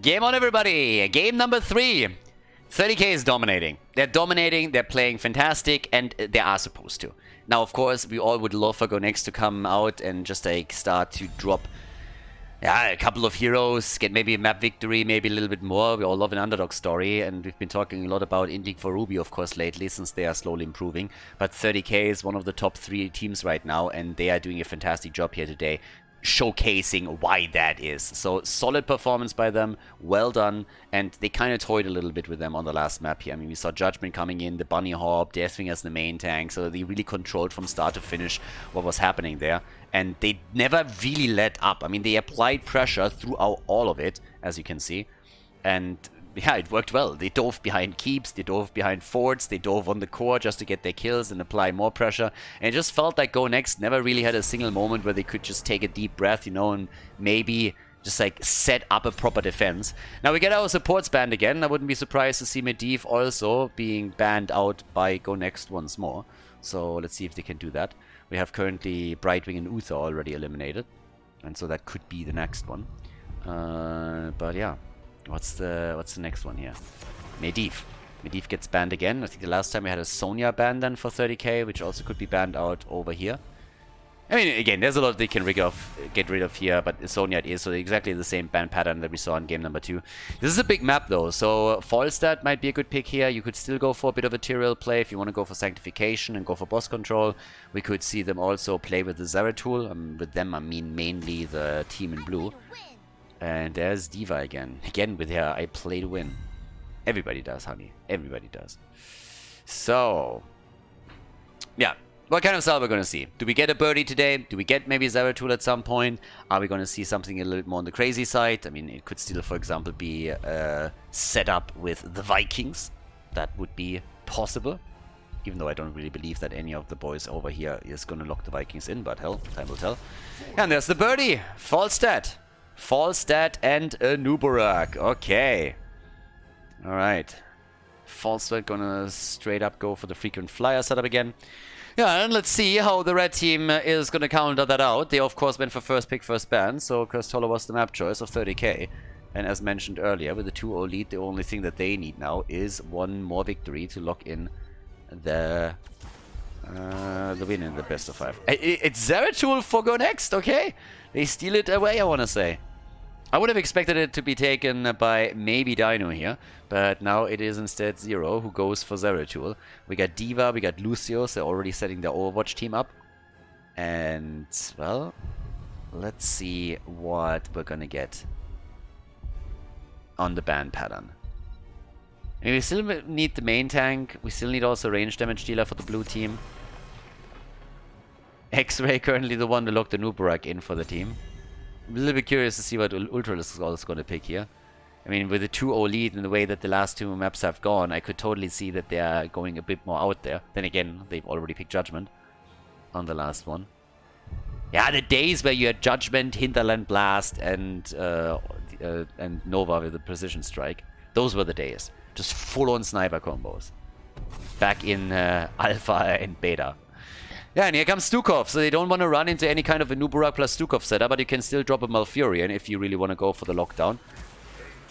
Game on, everybody! Game number 3. 30k is dominating. They're dominating, they're playing fantastic, and they are supposed to. Now, of course, we all would love for Go Next to come out and just like start to drop a couple of heroes, get maybe a map victory, maybe a little bit more. We all love an underdog story, and we've been talking a lot about Indie for Ruby, of course, lately, since they are slowly improving. But 30k is one of the top 3 teams right now, and they are doing a fantastic job here today, showcasing why that is. So solid performance by them, well done, and they kind of toyed a little bit with them on the last map here. I mean, we saw Judgment coming in, the Bunny Hop, Deathwing as the main tank, so they really controlled from start to finish what was happening there, and they never really let up. I mean, they applied pressure throughout all of it, as you can see, and yeah, it worked well. They dove behind keeps, they dove behind forts, they dove on the core just to get their kills and apply more pressure. And it just felt like Go Next never really had a single moment where they could just take a deep breath, you know, and maybe just like set up a proper defense. Now we get our supports banned again. I wouldn't be surprised to see Medivh also being banned out by Go Next once more. So let's see if they can do that. We have currently Brightwing and Uther already eliminated, and so that could be the next one. But yeah. What's the next one here? Medivh. Medivh gets banned again. I think the last time we had a Sonya ban then for 30k, which also could be banned out over here. I mean, again, there's a lot they can get rid of here, but Sonya it is, so exactly the same ban pattern that we saw in game number 2. This is a big map though, so Falstad might be a good pick here. You could still go for a bit of a Tyrael play if you want to go for Sanctification and go for boss control. We could see them also play with the Zeratul. With them, I mean mainly the team in blue. And there's D.Va again. Again with her I play to win. Everybody does, honey. Everybody does. So, yeah. What kind of style we're going to see? Do we get a birdie today? Do we get maybe Zeratul at some point? Are we going to see something a little bit more on the crazy side? I mean, it could still, for example, be set up with the Vikings. That would be possible. Even though I don't really believe that any of the boys over here is going to lock the Vikings in. But hell, time will tell. And there's the birdie. Falstad. Falstad and Nubarak. Okay. Alright. Falstad gonna straight up go for the frequent flyer setup again. Yeah, and let's see how the red team is gonna counter that out. They of course went for first pick, first ban, so Crestolo was the map choice of 30k. And as mentioned earlier, with the 2-0 lead, the only thing that they need now is one more victory to lock in the win in the best of 5. It's Zeratul for Go Next, okay? They steal it away, I want to say. I would have expected it to be taken by maybe Dino here, but now it is instead Zero who goes for Zeratul. We got D.Va, we got Lucius, they're already setting their Overwatch team up. And, well, let's see what we're gonna get on the ban pattern. And we still need the main tank, we still need also range damage dealer for the blue team. X-Ray currently the one to lock the Nubarak in for the team. I'm a little bit curious to see what Ultralis is also going to pick here. I mean, with the 2-0 lead and the way that the last 2 maps have gone, I could totally see that they are going a bit more out there. Then again, they've already picked Judgment on the last one. Yeah, the days where you had Judgment, Hinterland Blast, and Nova with the Precision Strike. Those were the days. Just full-on sniper combos. Back in Alpha and Beta. Yeah, and here comes Stukov, so they don't want to run into any kind of a Nubarak plus Stukov setup, but you can still drop a Malfurion if you really want to go for the lockdown.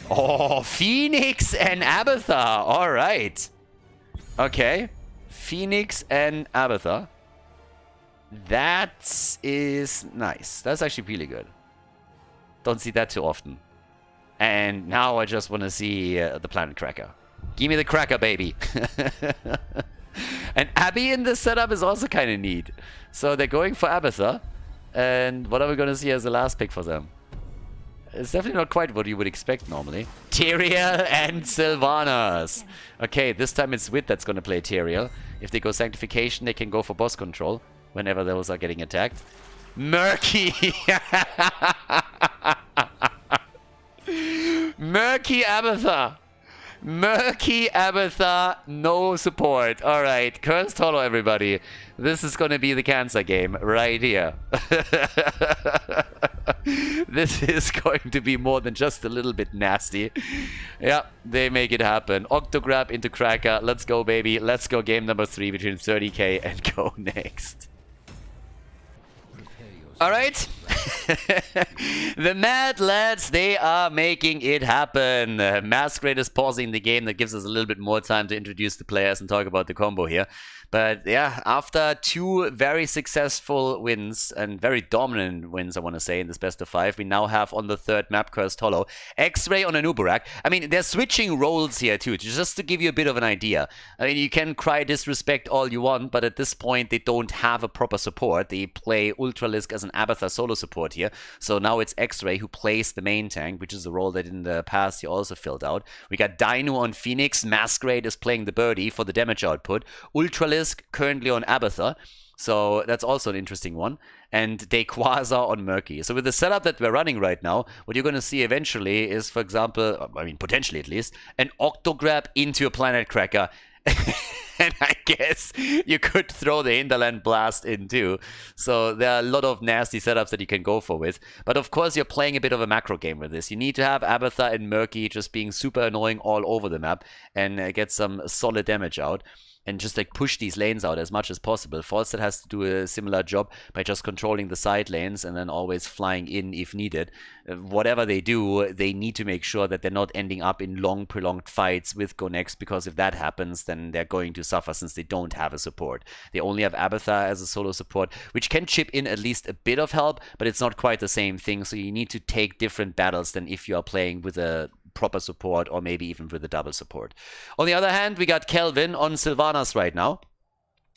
Oh, Phoenix and Abathar, alright. Okay. Phoenix and Abathur. That is nice. That's actually really good. Don't see that too often. And now I just want to see the Planet Cracker. Give me the Cracker, baby. And Abby in this setup is also kind of neat. So they're going for Abathur. And what are we going to see as the last pick for them? It's definitely not quite what you would expect normally. Tyrael and Sylvanas. Okay, this time it's Wit that's going to play Tyrael. If they go Sanctification, they can go for boss control whenever those are getting attacked. Murky! Murky Abathur! Murky Abathur, no support. Alright, Cursed Hollow, everybody. This is going to be the cancer game right here. This is going to be more than just a little bit nasty. Yeah, they make it happen. Octograb into Cracker. Let's go, baby. Let's go game number 3 between 30k and go next. Alright. The Mad Lads, they are making it happen. Masquerade is pausing the game. That gives us a little bit more time to introduce the players and talk about the combo here. But yeah, after 2 very successful wins and very dominant wins, I want to say, in this best of 5, we now have on the 3rd map Cursed Hollow X-Ray on Anubarak. I mean, they're switching roles here too, just to give you a bit of an idea. I mean, you can cry disrespect all you want, but at this point they don't have a proper support. They play Ultralisk as an Abathur solo support here. So now it's X-Ray who plays the main tank, which is a role that in the past he also filled out. We got Dino on Phoenix. Masquerade is playing the Birdie for the damage output. Ultralisk currently on Abathur, so that's also an interesting one. And Quasar on Murky. So with the setup that we're running right now, what you're going to see eventually is, for example, I mean potentially at least, an Octograb into a Planet Cracker. And I guess you could throw the Hinterland Blast in too. So there are a lot of nasty setups that you can go for with. But of course, you're playing a bit of a macro game with this. You need to have Abathur and Murky just being super annoying all over the map and get some solid damage out. And just like push these lanes out as much as possible. Falstad has to do a similar job by just controlling the side lanes and then always flying in if needed. Whatever they do, they need to make sure that they're not ending up in long, prolonged fights with Go Next, because if that happens, then they're going to suffer since they don't have a support. They only have Abathur as a solo support, which can chip in at least a bit of help, but it's not quite the same thing, so you need to take different battles than if you are playing with a proper support or maybe even with a double support. On the other hand, we got Kelvin on Sylvanas right now.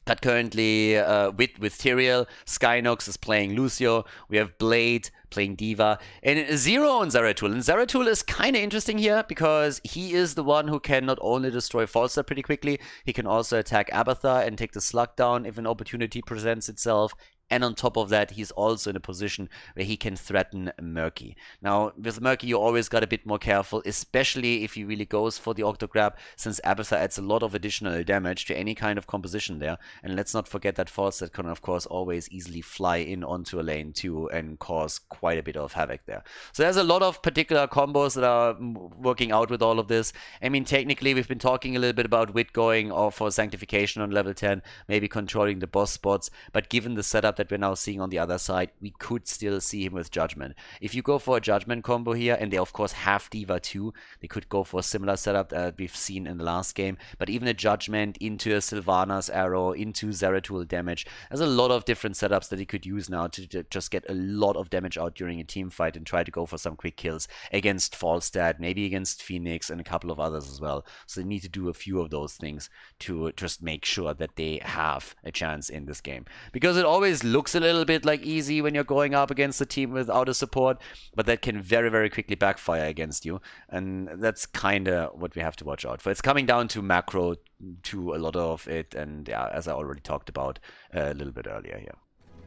That currently with Tyrael, Skynox is playing Lucio. We have Blade playing Diva, and Zero on Zeratul. And Zeratul is kind of interesting here because he is the one who can not only destroy Falstad pretty quickly, he can also attack Abathur and take the slug down if an opportunity presents itself. And on top of that, he's also in a position where he can threaten Murky. Now, with Murky, you always got a bit more careful, especially if he really goes for the Octograb, since Abathur adds a lot of additional damage to any kind of composition there. And let's not forget that Falstad can, of course, always easily fly in onto a lane too and cause quite a bit of havoc there. So there's a lot of particular combos that are working out with all of this. I mean, technically, we've been talking a little bit about Wit going for Sanctification on level 10, maybe controlling the boss spots, but given the setup that we're now seeing on the other side, we could still see him with Judgment. If you go for a Judgment combo here, and they of course have Diva too, they could go for a similar setup that we've seen in the last game, but even a Judgment into a Sylvanas arrow, into Zeratul damage, there's a lot of different setups that he could use now to just get a lot of damage out during a team fight and try to go for some quick kills against Falstad, maybe against Phoenix and a couple of others as well. So they need to do a few of those things to just make sure that they have a chance in this game. Because it always looks a little bit like easy when you're going up against a team without a support, but that can very, very quickly backfire against you. And that's kind of what we have to watch out for. It's coming down to macro to a lot of it, and yeah, as I already talked about a little bit earlier here.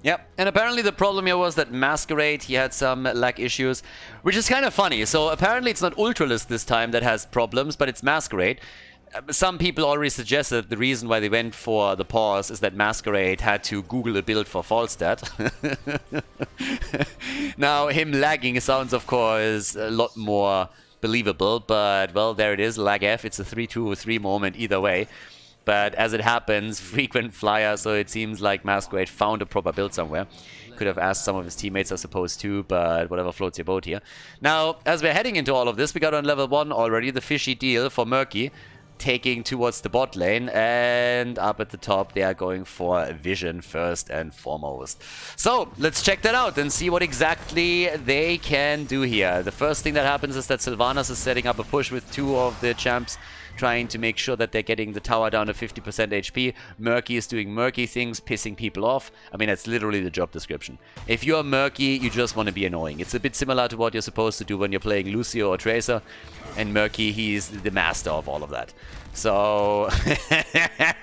Yep, and apparently the problem here was that Masquerade, he had some lag issues, which is kind of funny. So apparently it's not Ultralisk this time that has problems, but it's Masquerade. Some people already suggested the reason why they went for the pause is that Masquerade had to Google a build for Falstad. Now, him lagging sounds, of course, a lot more believable, but, well, there it is, lag F. It's a 3-2-3 moment either way. But as it happens, frequent flyer, so it seems like Masquerade found a proper build somewhere. Could have asked some of his teammates, I suppose, too, but whatever floats your boat here. Now, as we're heading into all of this, we got on level 1 already the fishy deal for Murky. taking towards the bot lane, and up at the top they are going for vision first and foremost. So let's check that out and see what exactly they can do here. The first thing that happens is that Sylvanas is setting up a push with 2 of the champs, trying to make sure that they're getting the tower down to 50% HP. Murky is doing murky things, pissing people off. I mean, that's literally the job description. If you're murky, you just want to be annoying. It's a bit similar to what you're supposed to do when you're playing Lucio or Tracer. And Murky, he's the master of all of that. So,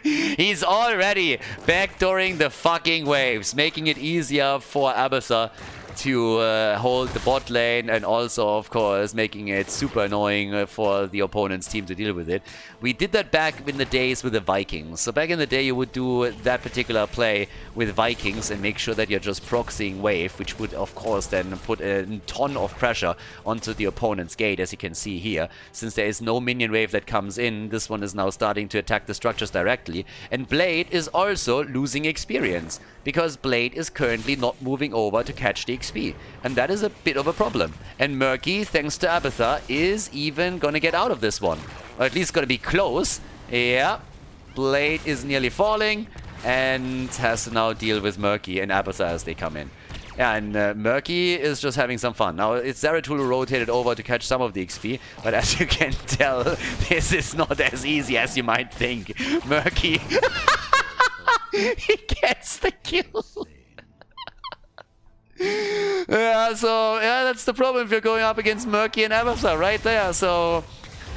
he's already backdooring the fucking waves, making it easier for Abathur to hold the bot lane, and also, of course, making it super annoying for the opponent's team to deal with it. We did that back in the days with the Vikings. So back in the day, you would do that particular play with Vikings and make sure that you're just proxying wave, which would, of course, then put a ton of pressure onto the opponent's gate, as you can see here. Since there is no minion wave that comes in, this one is now starting to attack the structures directly. And Blade is also losing experience, because Blade is currently not moving over to catch the XP. And that is a bit of a problem. And Murky, thanks to Abathur, is even gonna get out of this one. Or at least gonna be close. Yeah. Blade is nearly falling and has to now deal with Murky and Abathur as they come in. Yeah, and Murky is just having some fun. Now, it's Zeratul who rotated over to catch some of the XP, but as you can tell, this is not as easy as you might think. Murky... he gets the kill. Yeah, so yeah, that's the problem if you're going up against Murky and Abathur right there. So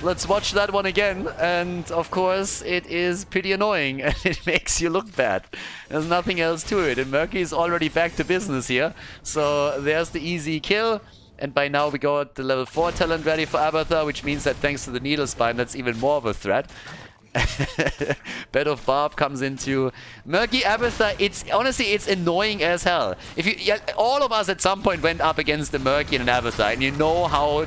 let's watch that one again. And of course, it is pretty annoying and it makes you look bad. There's nothing else to it. And Murky is already back to business here. So there's the easy kill. And by now we got the level 4 talent ready for Abathur, which means that thanks to the Needle Spine, that's even more of a threat. Bed of Barb comes into Murky Abathur. It's honestly, it's annoying as hell. If you, yeah, all of us at some point went up against the Murky and an Abathur, and you know how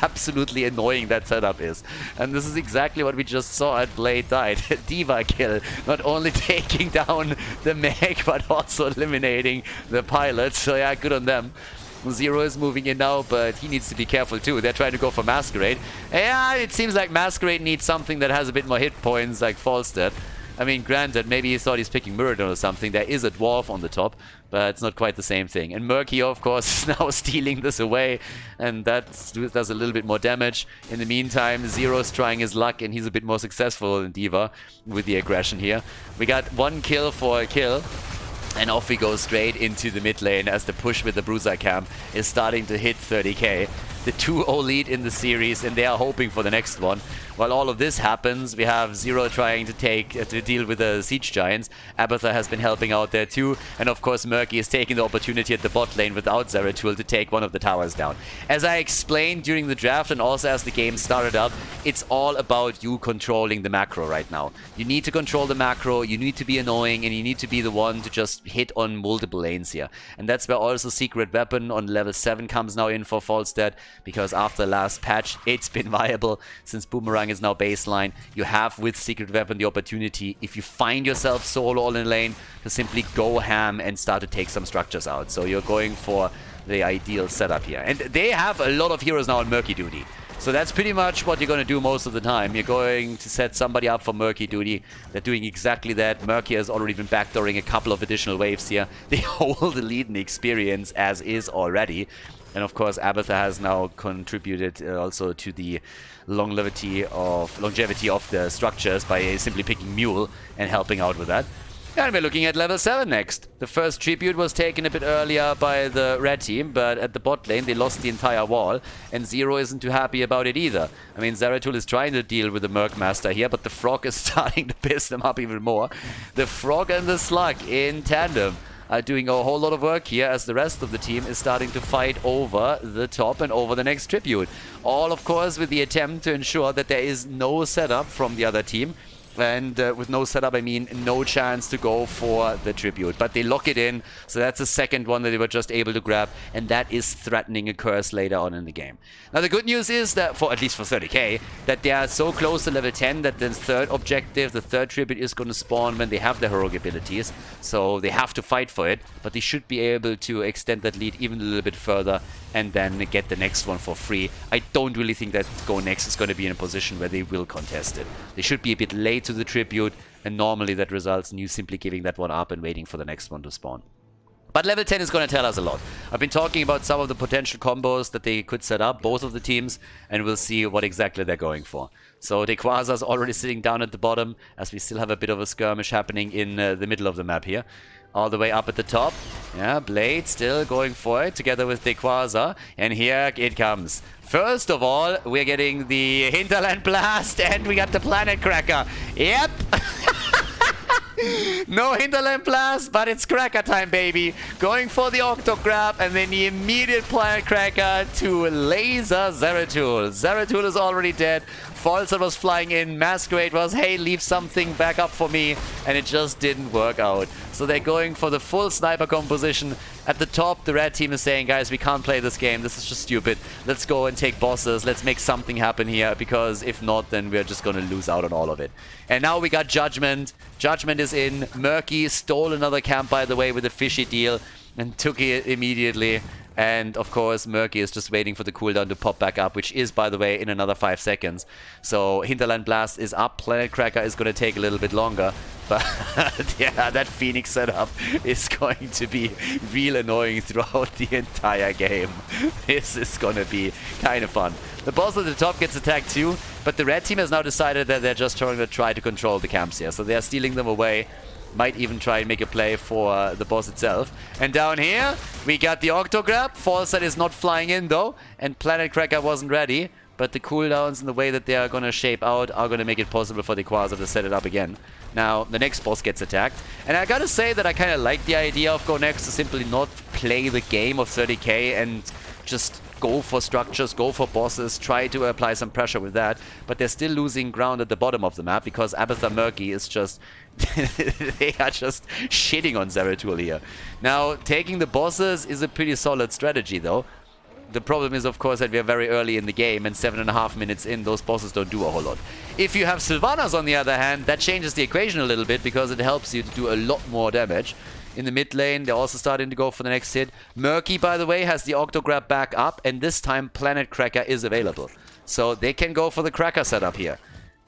absolutely annoying that setup is. And this is exactly what we just saw at Blade died. Diva kill, not only taking down the mech, but also eliminating the pilot. So yeah, good on them. Zero is moving in now, but he needs to be careful too. They're trying to go for Masquerade. Yeah, it seems like Masquerade needs something that has a bit more hit points, like Falstead. I mean, granted, maybe he thought he's picking Muradin or something. There is a dwarf on the top, but it's not quite the same thing. And Murky, of course, is now stealing this away, and that does a little bit more damage. In the meantime, Zero's trying his luck, and he's a bit more successful than Diva with the aggression here. We got 1 kill for a kill. And off we go straight into the mid lane as the push with the Bruiser Cam is starting to hit 30k. The 2-0 lead in the series, and they are hoping for the next one. While all of this happens, we have Zero trying to deal with the Siege Giants. Abathur has been helping out there too. And of course, Murky is taking the opportunity at the bot lane without Zeratul to take one of the towers down. As I explained during the draft and also as the game started up, it's all about you controlling the macro right now. You need to control the macro, you need to be annoying, and you need to be the one to just hit on multiple lanes here. And that's where also Secret Weapon on level 7 comes now in for Falstead, because after last patch, it's been viable since Boomerang is now baseline. You have with Secret Weapon the opportunity, if you find yourself solo all in lane, to simply go ham and start to take some structures out. So you're going for the ideal setup here. And they have a lot of heroes now on Murky duty. So that's pretty much what you're going to do most of the time. You're going to set somebody up for Murky duty. They're doing exactly that. Murky has already been backdooring a couple of additional waves here. They hold the lead in experience as is already. And of course, Abathur has now contributed also to the longevity of the structures by simply picking Mule and helping out with that. And we're looking at level 7 next. The first tribute was taken a bit earlier by the red team, but at the bot lane they lost the entire wall, and Zero isn't too happy about it either. I mean, Zeratul is trying to deal with the Merc Master here, but the Frog is starting to piss them up even more. The Frog and the Slug in tandem are doing a whole lot of work here as the rest of the team is starting to fight over the top and over the next tribute. All, of course, with the attempt to ensure that there is no setup from the other team. And with no setup, I mean no chance to go for the tribute. But they lock it in, so that's the second one that they were just able to grab, and that is threatening a curse later on in the game. Now the good news is that, for at least for 30k, that they are so close to level 10 that the third objective, the third tribute, is going to spawn when they have their heroic abilities. So they have to fight for it, but they should be able to extend that lead even a little bit further and then get the next one for free. I don't really think that Go Next is going to be in a position where they will contest it. They should be a bit late to the tribute, and normally that results in you simply giving that one up and waiting for the next one to spawn. But level 10 is going to tell us a lot. I've been talking about some of the potential combos that they could set up, both of the teams, and we'll see what exactly they're going for. So Dequaza's already sitting down at the bottom, as we still have a bit of a skirmish happening in the middle of the map here. All the way up at the top. Yeah, Blade still going for it together with Dequaza. And here it comes. First of all, we're getting the Hinterland Blast and we got the Planet Cracker. Yep. No Hinterland Blast, but it's Cracker time, baby. Going for the Octo Grab and then the immediate Planet Cracker to laser Zeratul. Zeratul is already dead. Falset was flying in. Masquerade was, hey, leave something back up for me. And it just didn't work out. So they're going for the full sniper composition. At the top, the red team is saying, guys, we can't play this game. This is just stupid. Let's go and take bosses. Let's make something happen here. Because if not, then we're just going to lose out on all of it. And now we got Judgment. Judgment is in. Murky stole another camp, by the way, with a fishy deal. And took it immediately. And of course, Murky is just waiting for the cooldown to pop back up, which is, by the way, in another 5 seconds. So Hinterland Blast is up. Planet Cracker is going to take a little bit longer. But yeah, that Phoenix setup is going to be real annoying throughout the entire game. This is going to be kind of fun. The boss at the top gets attacked too, but the red team has now decided that they're just trying to try to control the camps here. So they're stealing them away. Might even try and make a play for the boss itself. And down here, we got the Octo Grab. Falset is not flying in though, and Planet Cracker wasn't ready. But the cooldowns and the way that they are going to shape out are going to make it possible for the Quasar to set it up again. Now, the next boss gets attacked. And I gotta say that I kind of like the idea of Go Next to simply not play the game of 30k and just go for structures, go for bosses, try to apply some pressure with that. But they're still losing ground at the bottom of the map because Abathar Murky is just... they are just shitting on Zeratul here. Now, taking the bosses is a pretty solid strategy though. The problem is, of course, that we are very early in the game, and 7.5 minutes in, those bosses don't do a whole lot. If you have Sylvanas, on the other hand, that changes the equation a little bit, because it helps you to do a lot more damage. In the mid lane, they're also starting to go for the next hit. Murky, by the way, has the Octo Grab back up, and this time Planet Cracker is available. So they can go for the Cracker setup here.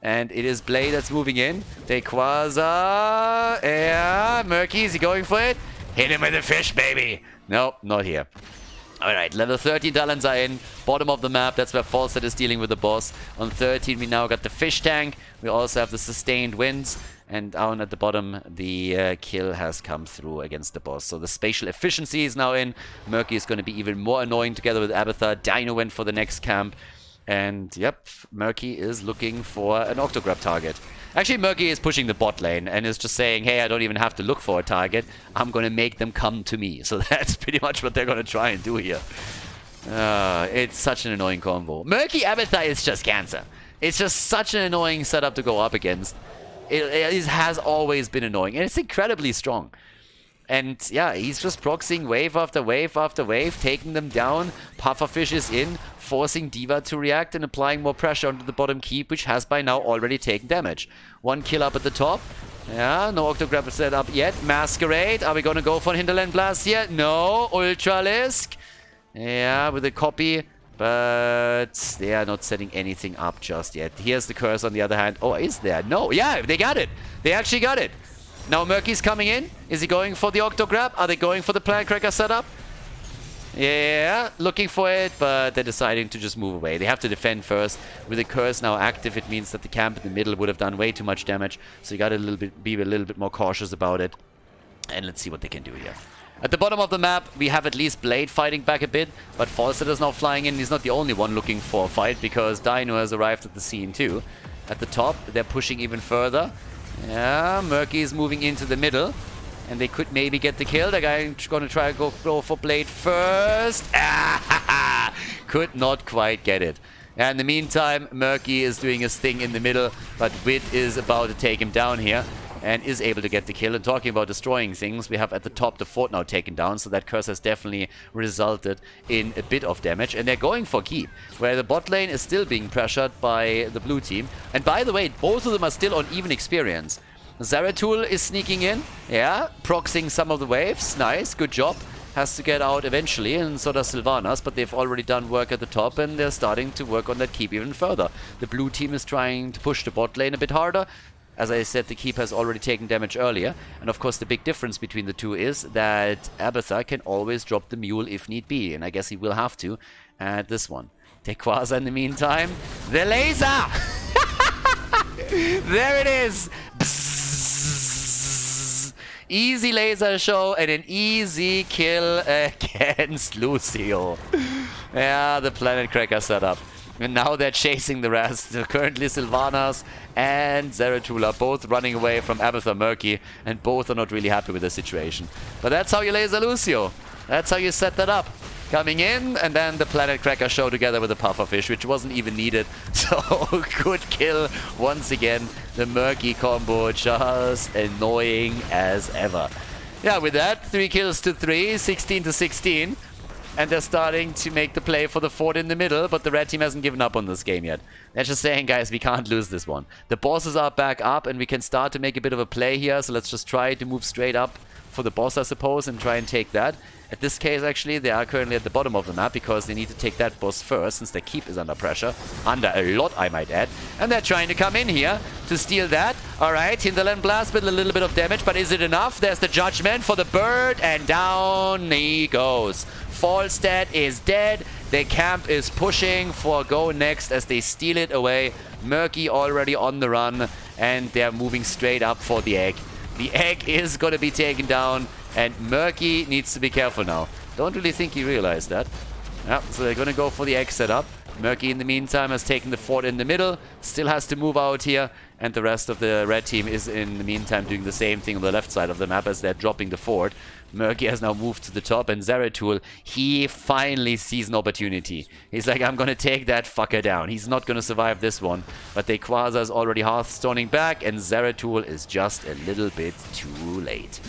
And it is Blade that's moving in. Dequaza. Yeah, Murky, is he going for it? Hit him with a fish, baby. No, not here. Alright, level 13 talents are in. Bottom of the map, that's where Falset is dealing with the boss. On 13, we now got the fish tank. We also have the sustained winds. And down at the bottom, the kill has come through against the boss. So the spatial efficiency is now in. Murky is going to be even more annoying together with Abathar. Dino went for the next camp. And yep, Murky is looking for an Octo Grab target. Actually, Murky is pushing the bot lane and is just saying, hey, I don't even have to look for a target. I'm going to make them come to me. So that's pretty much what they're going to try and do here. It's such an annoying combo. Murky Abathar is just cancer. It's just such an annoying setup to go up against. It has always been annoying, and it's incredibly strong. And yeah, he's just proxying wave after wave after wave, taking them down. Pufferfish is in, forcing D.Va to react and applying more pressure onto the bottom keep, which has by now already taken damage. One kill up at the top. Yeah, no Octo Grab set up yet. Masquerade, are we going to go for Hinterland Blast yet? No. Ultralisk. Yeah, with a copy. But they are not setting anything up just yet. Here's the curse on the other hand. Oh, is there? No. Yeah, they got it. They actually got it. Now Murky's coming in. Is he going for the Octo Grab? Are they going for the Planet Cracker setup? Yeah, looking for it, but they're deciding to just move away. They have to defend first. With the curse now active, it means that the camp in the middle would have done way too much damage. So you gotta be a little bit more cautious about it. And let's see what they can do here. At the bottom of the map, we have at least Blade fighting back a bit, but Falset is now flying in. He's not the only one looking for a fight, because Dino has arrived at the scene too. At the top, they're pushing even further. Yeah, Murky is moving into the middle, and they could maybe get the kill. The guy gonna try to go for Blade first. Could not quite get it. And in the meantime, Murky is doing his thing in the middle, but Wit is about to take him down here and is able to get the kill. And talking about destroying things, we have at the top the fort now taken down, so that curse has definitely resulted in a bit of damage. And they're going for keep, where the bot lane is still being pressured by the blue team. And by the way, both of them are still on even experience. Zeratul is sneaking in, yeah, proxying some of the waves. Nice, good job. Has to get out eventually, and so does Sylvanas, but they've already done work at the top, and they're starting to work on that keep even further. The blue team is trying to push the bot lane a bit harder. As I said, the keep has already taken damage earlier, and of course the big difference between the two is that Abathar can always drop the mule if need be, and I guess he will have to at this one. Tequaza in the meantime. The laser! There it is! Easy laser show and an easy kill against Lucio. Yeah, the Planet Cracker setup. And now they're chasing the rest. Currently Sylvanas and Zeratul are both running away from Abathar Murky, and both are not really happy with the situation. But that's how you laser Lucio. That's how you set that up. Coming in, and then the Planet Cracker show together with the pufferfish, which wasn't even needed. So, good kill once again. The Murky combo, just annoying as ever. Yeah, with that, 3 kills to 3, 16 to 16. And they're starting to make the play for the fort in the middle, but the red team hasn't given up on this game yet. They're just saying, guys, we can't lose this one. The bosses are back up, and we can start to make a bit of a play here, so let's just try to move straight up for the boss, I suppose, and try and take that. At this case, actually, they are currently at the bottom of the map because they need to take that boss first, since their keep is under pressure. Under a lot, I might add. And they're trying to come in here to steal that. Alright, Hinterland Blast with a little bit of damage, but is it enough? There's the judgment for the bird, and down he goes. Falstad is dead. The camp is pushing for go next as they steal it away. Murky already on the run, and they're moving straight up for the egg. The egg is going to be taken down, and Murky needs to be careful now. Don't really think he realized that. Yeah, so they're going to go for the egg setup. Murky, in the meantime, has taken the fort in the middle. Still has to move out here. And the rest of the red team is, in the meantime, doing the same thing on the left side of the map as they're dropping the fort. Murky has now moved to the top, and Zeratul, he finally sees an opportunity. He's like, I'm going to take that fucker down. He's not going to survive this one. But Tequaza is already Hearthstoning back, and Zeratul is just a little bit too late.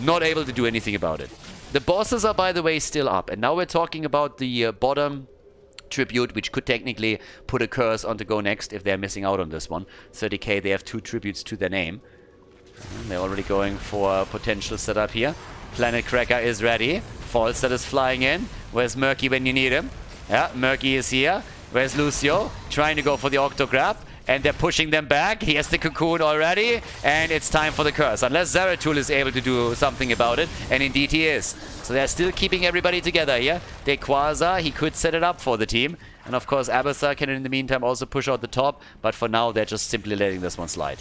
Not able to do anything about it. The bosses are, by the way, still up. And now we're talking about the bottom tribute, which could technically put a curse on to go next if they're missing out on this one. 30k, they have 2 tributes to their name. And they're already going for a potential setup here. Planet Cracker is ready. Falstad is flying in. Where's Murky when you need him? Yeah, Murky is here. Where's Lucio? Trying to go for the Octograb. And they're pushing them back. He has the cocoon already. And it's time for the curse. Unless Zeratul is able to do something about it. And indeed he is. So they're still keeping everybody together here. Tequaza, he could set it up for the team. And of course Abathar can in the meantime also push out the top. But for now they're just simply letting this one slide.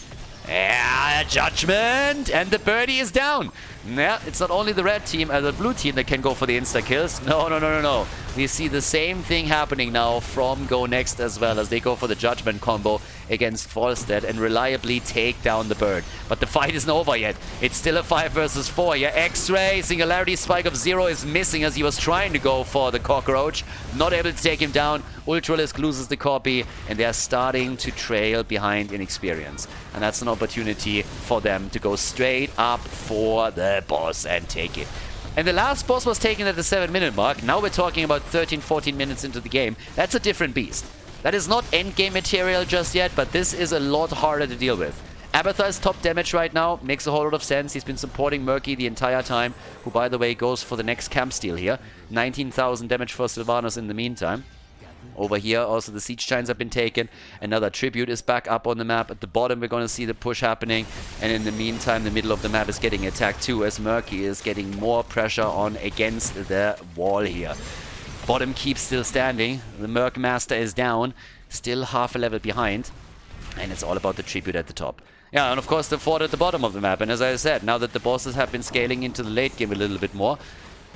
Yeah, judgment! And the birdie is down. Yeah, it's not only the red team, the blue team that can go for the insta-kills. No. We see the same thing happening now from Go Next as well, as they go for the judgment combo against Falstad and reliably take down the bird. But the fight isn't over yet. It's still a 5 versus 4. Yeah, X-Ray, Singularity Spike of 0 is missing as he was trying to go for the cockroach. Not able to take him down. Ultralisk loses the copy, and they are starting to trail behind in experience. And that's an opportunity for them to go straight up for the boss and take it. And the last boss was taken at the 7-minute mark. Now we're talking about 13-14 minutes into the game. That's a different beast. That is not endgame material just yet, but this is a lot harder to deal with. Abathar's top damage right now makes a whole lot of sense. He's been supporting Murky the entire time, who, by the way, goes for the next camp steal here. 19,000 damage for Sylvanas in the meantime. Over here, also the siege giants have been taken. Another tribute is back up on the map. At the bottom, we're going to see the push happening. And in the meantime, the middle of the map is getting attacked too, as Murky is getting more pressure on against the wall here. Bottom keeps still standing. The Merc Master is down, still half a level behind. And it's all about the tribute at the top. Yeah, and of course the fort at the bottom of the map. And as I said, now that the bosses have been scaling into the late game a little bit more,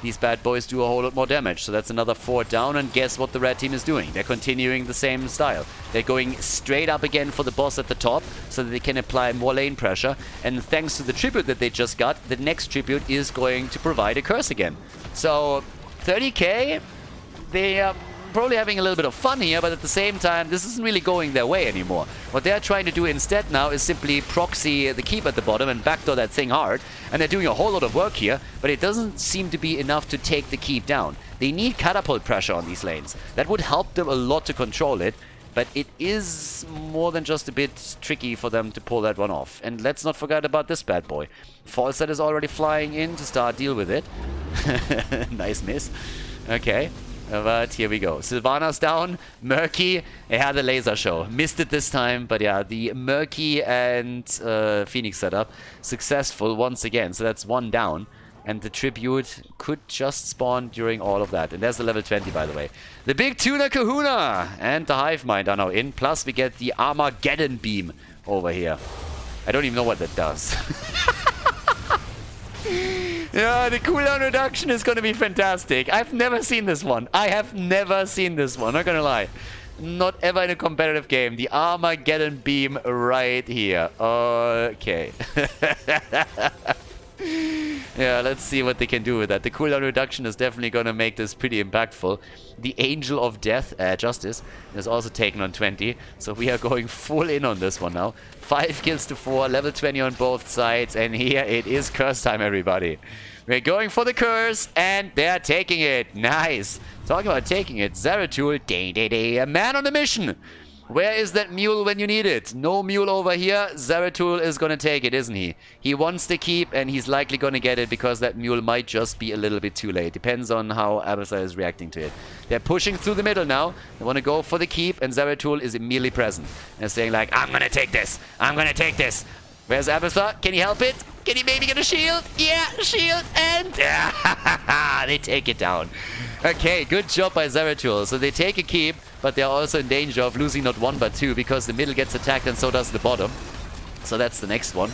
these bad boys do a whole lot more damage. So that's another fort down, and guess what the red team is doing? They're continuing the same style. They're going straight up again for the boss at the top so that they can apply more lane pressure. And thanks to the tribute that they just got, the next tribute is going to provide a curse again. So 30k, they probably having a little bit of fun here, but at the same time, this isn't really going their way anymore. What they're trying to do instead now is simply proxy the keep at the bottom and backdoor that thing hard. And they're doing a whole lot of work here, but it doesn't seem to be enough to take the keep down. They need catapult pressure on these lanes. That would help them a lot to control it, but it is more than just a bit tricky for them to pull that one off. And let's not forget about this bad boy. Falset is already flying in to start deal with it. Nice miss. Okay, but here we go. Sylvanas down. Murky. It had a laser show. Missed it this time, but yeah, the Murky and Phoenix setup successful once again. So that's one down. And the Tribute could just spawn during all of that. And there's the level 20, by the way. The big Tuna Kahuna and the Hive Mind are now in. Plus, we get the Armageddon Beam over here. I don't even know what that does. Yeah, the cooldown reduction is going to be fantastic. I've never seen this one. I have never seen this one, not going to lie. Not ever in a competitive game. The Armageddon Beam right here. Okay. Yeah, let's see what they can do with that. The cooldown reduction is definitely going to make this pretty impactful. The Angel of Death, Justice, is also taken on 20. So we are going full in on this one now. 5 kills to 4, level 20 on both sides. And here it is curse time, everybody. We're going for the curse, and they're taking it. Nice. Talking about taking it. Zeratul, a man on a mission. Where is that mule when you need it? No mule over here. Zeratul is going to take it, isn't he? He wants the keep, and he's likely going to get it because that mule might just be a little bit too late. Depends on how Abathar is reacting to it. They're pushing through the middle now. They want to go for the keep, and Zeratul is immediately present. They're saying like, I'm going to take this. I'm going to take this. Where's Abathar? Can he help it? Can he maybe get a shield? Yeah, shield, and they take it down. Okay, good job by Zeratul. So they take a keep, but they're also in danger of losing not one but two because the middle gets attacked and so does the bottom. So that's the next one.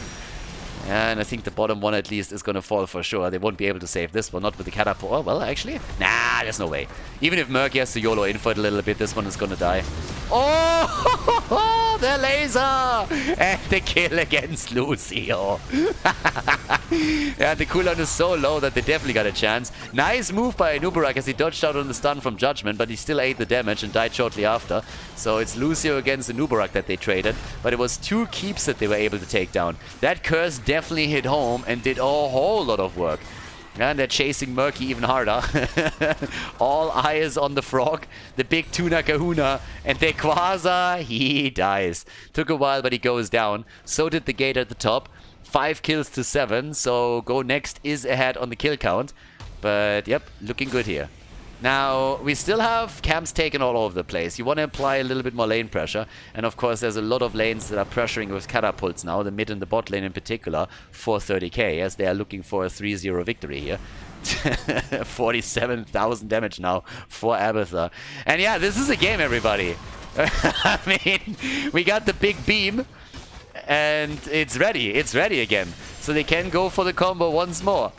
And I think the bottom one at least is going to fall for sure. They won't be able to save this one, not with the catapult. Oh, well, actually, nah, there's no way. Even if Murky has to YOLO in for it a little bit, this one is going to die. Oh, the laser! And the kill against Lucio. Yeah, the cooldown is so low that they definitely got a chance. Nice move by Nubarak as he dodged out on the stun from Judgment, but he still ate the damage and died shortly after. So it's Lucio against the Nubarak that they traded, but it was 2 keeps that they were able to take down. That curse definitely hit home and did a whole lot of work. And they're chasing Murky even harder. All eyes on the frog, the big Tuna Kahuna, and the Quasar, he dies. Took a while, but he goes down. So did the gate at the top. 5 kills to 7, so Go Next is ahead on the kill count. But yep, looking good here. Now, we still have camps taken all over the place. You want to apply a little bit more lane pressure. And of course, there's a lot of lanes that are pressuring with catapults now, the mid and the bot lane in particular, for 30k, as they are looking for a 3-0 victory here. 47,000 damage now for Abathar. And yeah, this is a game, everybody. I mean, we got the big beam, and it's ready. It's ready again. So they can go for the combo once more.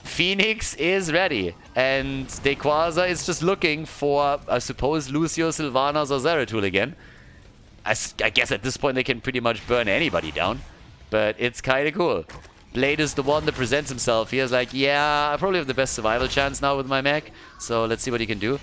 Phoenix is ready, and the Quasar is just looking for, I suppose, Lucio, Sylvanas, or Zeratul again. I guess at this point they can pretty much burn anybody down, but it's kind of cool. Blade is the one that presents himself. He is like, yeah, I probably have the best survival chance now with my mech, so let's see what he can do.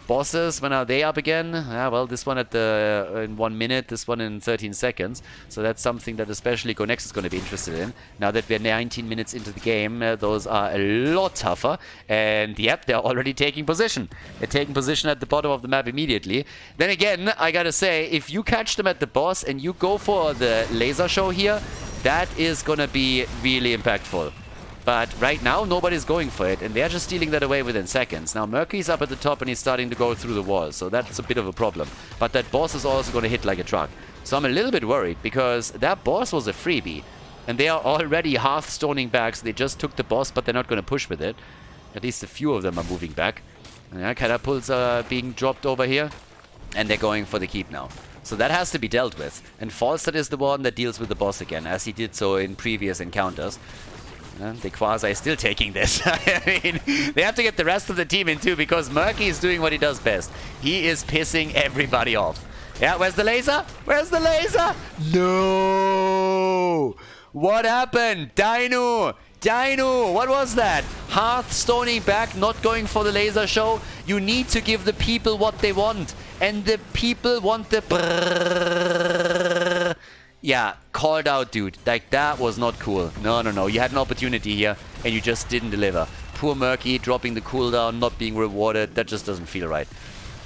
Bosses, when are they up again? Yeah, well, this one in 1 minute, this one in 13 seconds. So that's something that especially Gonex is going to be interested in. Now that we're 19 minutes into the game, those are a lot tougher. And yep, they're already taking position. They're taking position at the bottom of the map immediately. Then again, I gotta say, if you catch them at the boss and you go for the laser show here, that is going to be really impactful. But right now, nobody's going for it, and they're just stealing that away within seconds. Now, Murky's up at the top, and he's starting to go through the wall, so that's a bit of a problem. But that boss is also going to hit like a truck. So I'm a little bit worried, because that boss was a freebie. And they are already half stoning back, so they just took the boss, but they're not going to push with it. At least a few of them are moving back. And catapults are being dropped over here, and they're going for the keep now. So that has to be dealt with. And Falstad is the one that deals with the boss again, as he did so in previous encounters. The Quasar is still taking this. I mean, they have to get the rest of the team in too, because Murky is doing what he does best. He is pissing everybody off. Yeah, where's the laser? Where's the laser? No! What happened? Dino! Dino, what was that? Hearthstoning back, not going for the laser show. You need to give the people what they want. And the people want the brrrr. Yeah, called out, dude. Like, that was not cool. No, no, no. You had an opportunity here, and you just didn't deliver. Poor Murky dropping the cooldown, not being rewarded. That just doesn't feel right.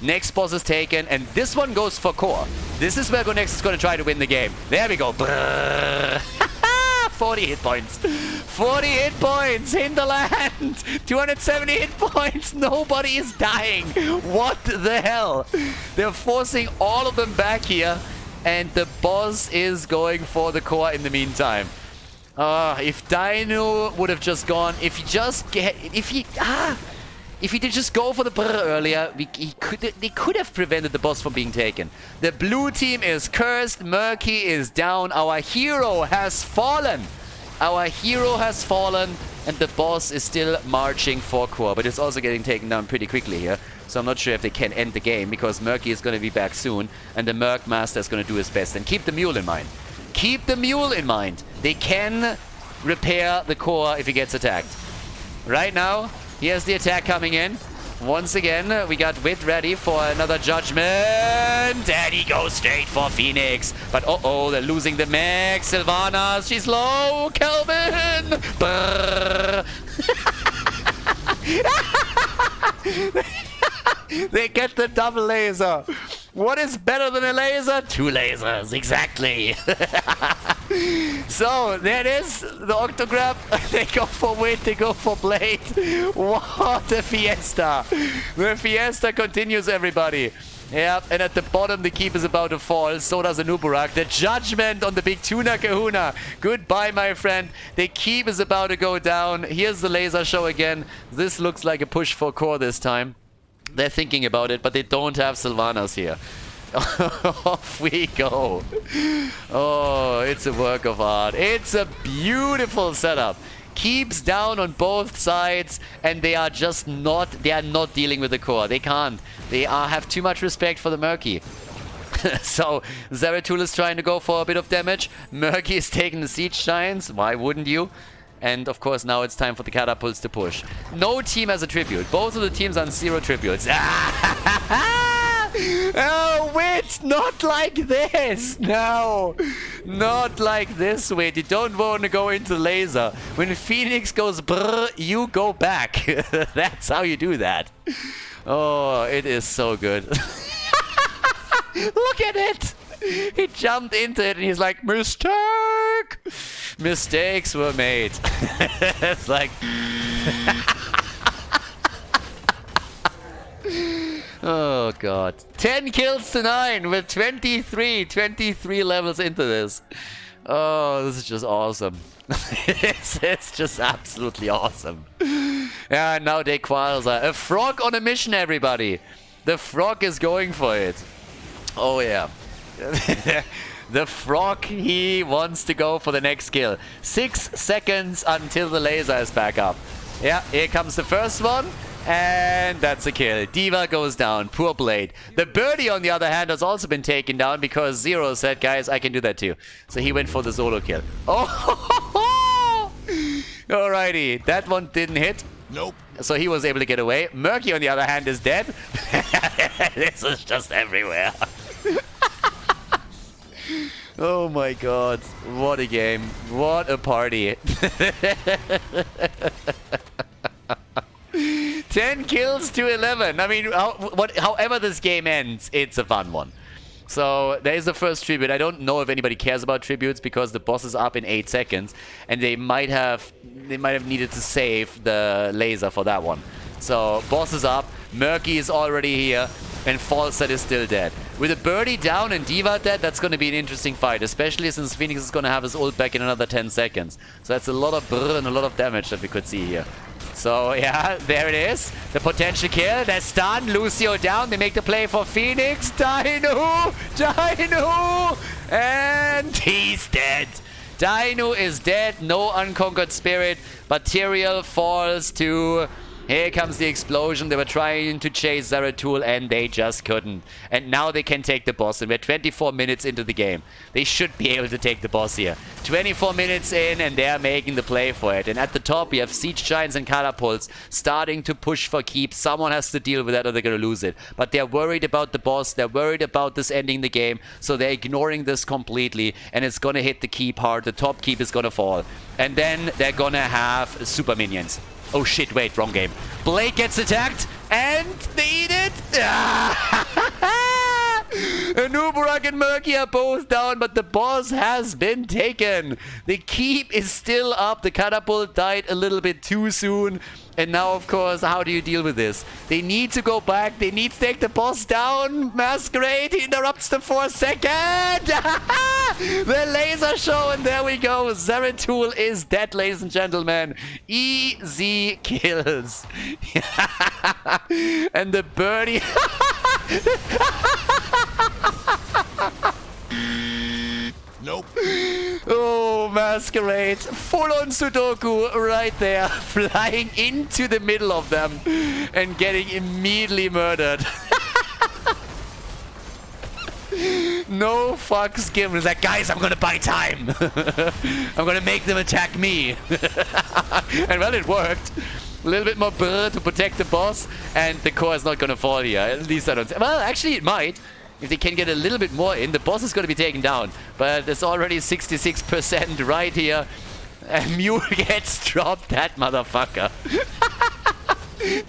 Next boss is taken, and this one goes for core. This is where Gonex is going to try to win the game. There we go. 40 hit points. 40 hit points. Hinterland. 270 hit points. Nobody is dying. What the hell? They're forcing all of them back here. And the boss is going for the core in the meantime. If Dino would have just gone, if he did just go for the brr earlier, they could have prevented the boss from being taken. The blue team is cursed. Murky is down. Our hero has fallen. Our hero has fallen. And the boss is still marching for core. But it's also getting taken down pretty quickly here. So I'm not sure if they can end the game, because Murky is going to be back soon. And the Merc Master is going to do his best. And keep the mule in mind. Keep the mule in mind. They can repair the core if he gets attacked. Right now, here's the attack coming in. Once again, we got Wit ready for another judgment. And he goes straight for Phoenix. But uh-oh, they're losing the mech. Sylvanas, she's low. Kelvin! Brrr. They get the double laser. What is better than a laser? 2 lasers, exactly. So, there it is. The Octograb. They go for Wit, they go for Blade. What a fiesta. The fiesta continues, everybody. Yeah, and at the bottom, the keep is about to fall. So does Anuburak. The judgment on the big Tuna Kahuna. Goodbye, my friend. The keep is about to go down. Here's the laser show again. This looks like a push for core this time. They're thinking about it, but they don't have Sylvanas here. Off we go. Oh, it's a work of art. It's a beautiful setup. Keeps down on both sides, and they are just not, they are not dealing with the core. They can't. They have too much respect for the Murky. So, Zeratul is trying to go for a bit of damage. Murky is taking the Siege Giants. Why wouldn't you? And of course, now it's time for the catapults to push. No team has a tribute. Both of the teams on 0 tributes. Oh, Wit! Not like this! No! Not like this, Wit. You don't want to go into laser. When Phoenix goes brrr, you go back. That's how you do that. Oh, it is so good. Look at it! He jumped into it and he's like, mistake! Mistakes were made. It's like... Oh, God. 10 kills to 9 with 23 levels into this. Oh, this is just awesome. It's just absolutely awesome. Yeah, now they Qualza. A frog on a mission, everybody. The frog is going for it. Oh, yeah. The frog, he wants to go for the next kill. 6 seconds until the laser is back up. Yeah, here comes the first one. And that's a kill. Diva goes down. Poor Blade. The birdie, on the other hand, has also been taken down because Zero said, guys, I can do that too. So he went for the solo kill. Oh! Alrighty. That one didn't hit. Nope. So he was able to get away. Murky, on the other hand, is dead. This is just everywhere. Oh my god. What a game. What a party. 10 kills to 11. I mean, however this game ends, it's a fun one. So there is the first tribute. I don't know if anybody cares about tributes because the boss is up in 8 seconds, and they might have needed to save the laser for that one. So boss is up, Murky is already here, and Falset is still dead. With a birdie down and Diva dead, that's going to be an interesting fight, especially since Phoenix is going to have his ult back in another 10 seconds. So that's a lot of brr and a lot of damage that we could see here. So yeah, there it is. The potential kill. They're stunned. Lucio down. They make the play for Phoenix. Dino! Dino! And he's dead. Dino is dead. No unconquered spirit. Material falls to Here comes the explosion. They were trying to chase Zeratul and they just couldn't. And now they can take the boss. And we're 24 minutes into the game. They should be able to take the boss here. 24 minutes in and they're making the play for it. And at the top we have Siege Giants and Catapults starting to push for keep. Someone has to deal with that or they're going to lose it. But they're worried about the boss. They're worried about this ending the game. So they're ignoring this completely. And it's going to hit the keep hard. The top keep is going to fall. And then they're going to have super minions. Oh shit, wait, wrong game. Blake gets attacked, and they eat it! Nuburak and Murky are both down, but the boss has been taken. The keep is still up. The catapult died a little bit too soon. And now, of course, how do you deal with this? They need to go back. They need to take the boss down. Masquerade, he interrupts the 4 second. The laser show, and there we go. Zeratul is dead, ladies and gentlemen. Easy kills. And the birdie... Nope. Oh, Masquerade. Full-on Sudoku right there. Flying into the middle of them and getting immediately murdered. No fucks given. It's like, guys, I'm gonna buy time. I'm gonna make them attack me. And well, it worked. A little bit more brr to protect the boss, and the core is not gonna fall here. At least I don't... Well, actually, it might. If they can get a little bit more in, the boss is going to be taken down. But it's already 66% right here. And Mule gets dropped, that motherfucker.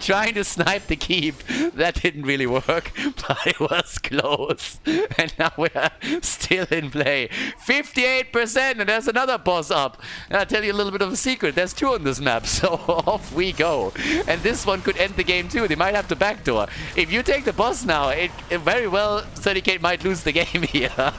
Trying to snipe the keep. That didn't really work, but it was close. And now we're still in play. 58%, and there's another boss up. And I'll tell you a little bit of a secret. There's 2 on this map, so off we go. And this one could end the game too. They might have to backdoor. If you take the boss now, it very well 30k might lose the game here.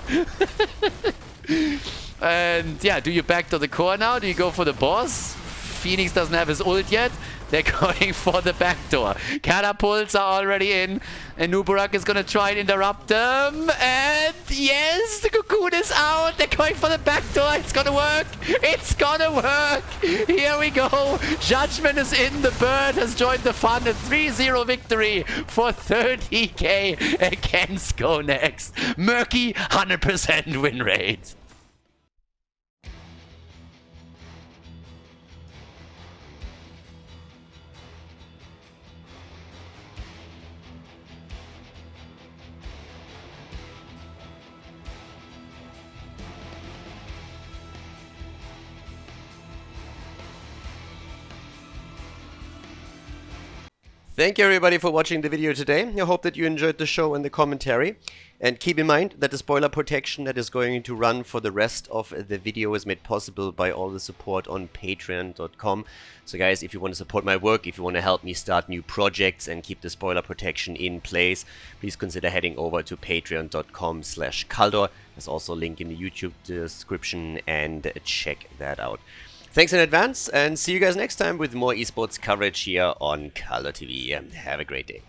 And yeah, do you backdoor the core now? Do you go for the boss? Phoenix doesn't have his ult yet. They're going for the back door. Catapults are already in. And Nuburak is going to try and interrupt them. And yes, the cocoon is out. They're going for the back door. It's going to work. It's going to work. Here we go. Judgment is in. The bird has joined the fun. A 3-0 victory for 30k against Go Next. Murky 100% win rate. Thank you everybody for watching the video today. I hope that you enjoyed the show and the commentary. And keep in mind that the spoiler protection that is going to run for the rest of the video is made possible by all the support on patreon.com. So guys, if you want to support my work, if you want to help me start new projects and keep the spoiler protection in place, please consider heading over to patreon.com/Khaldor. There's also a link in the YouTube description, and check that out. Thanks in advance, and see you guys next time with more esports coverage here on Khaldor TV. Have a great day.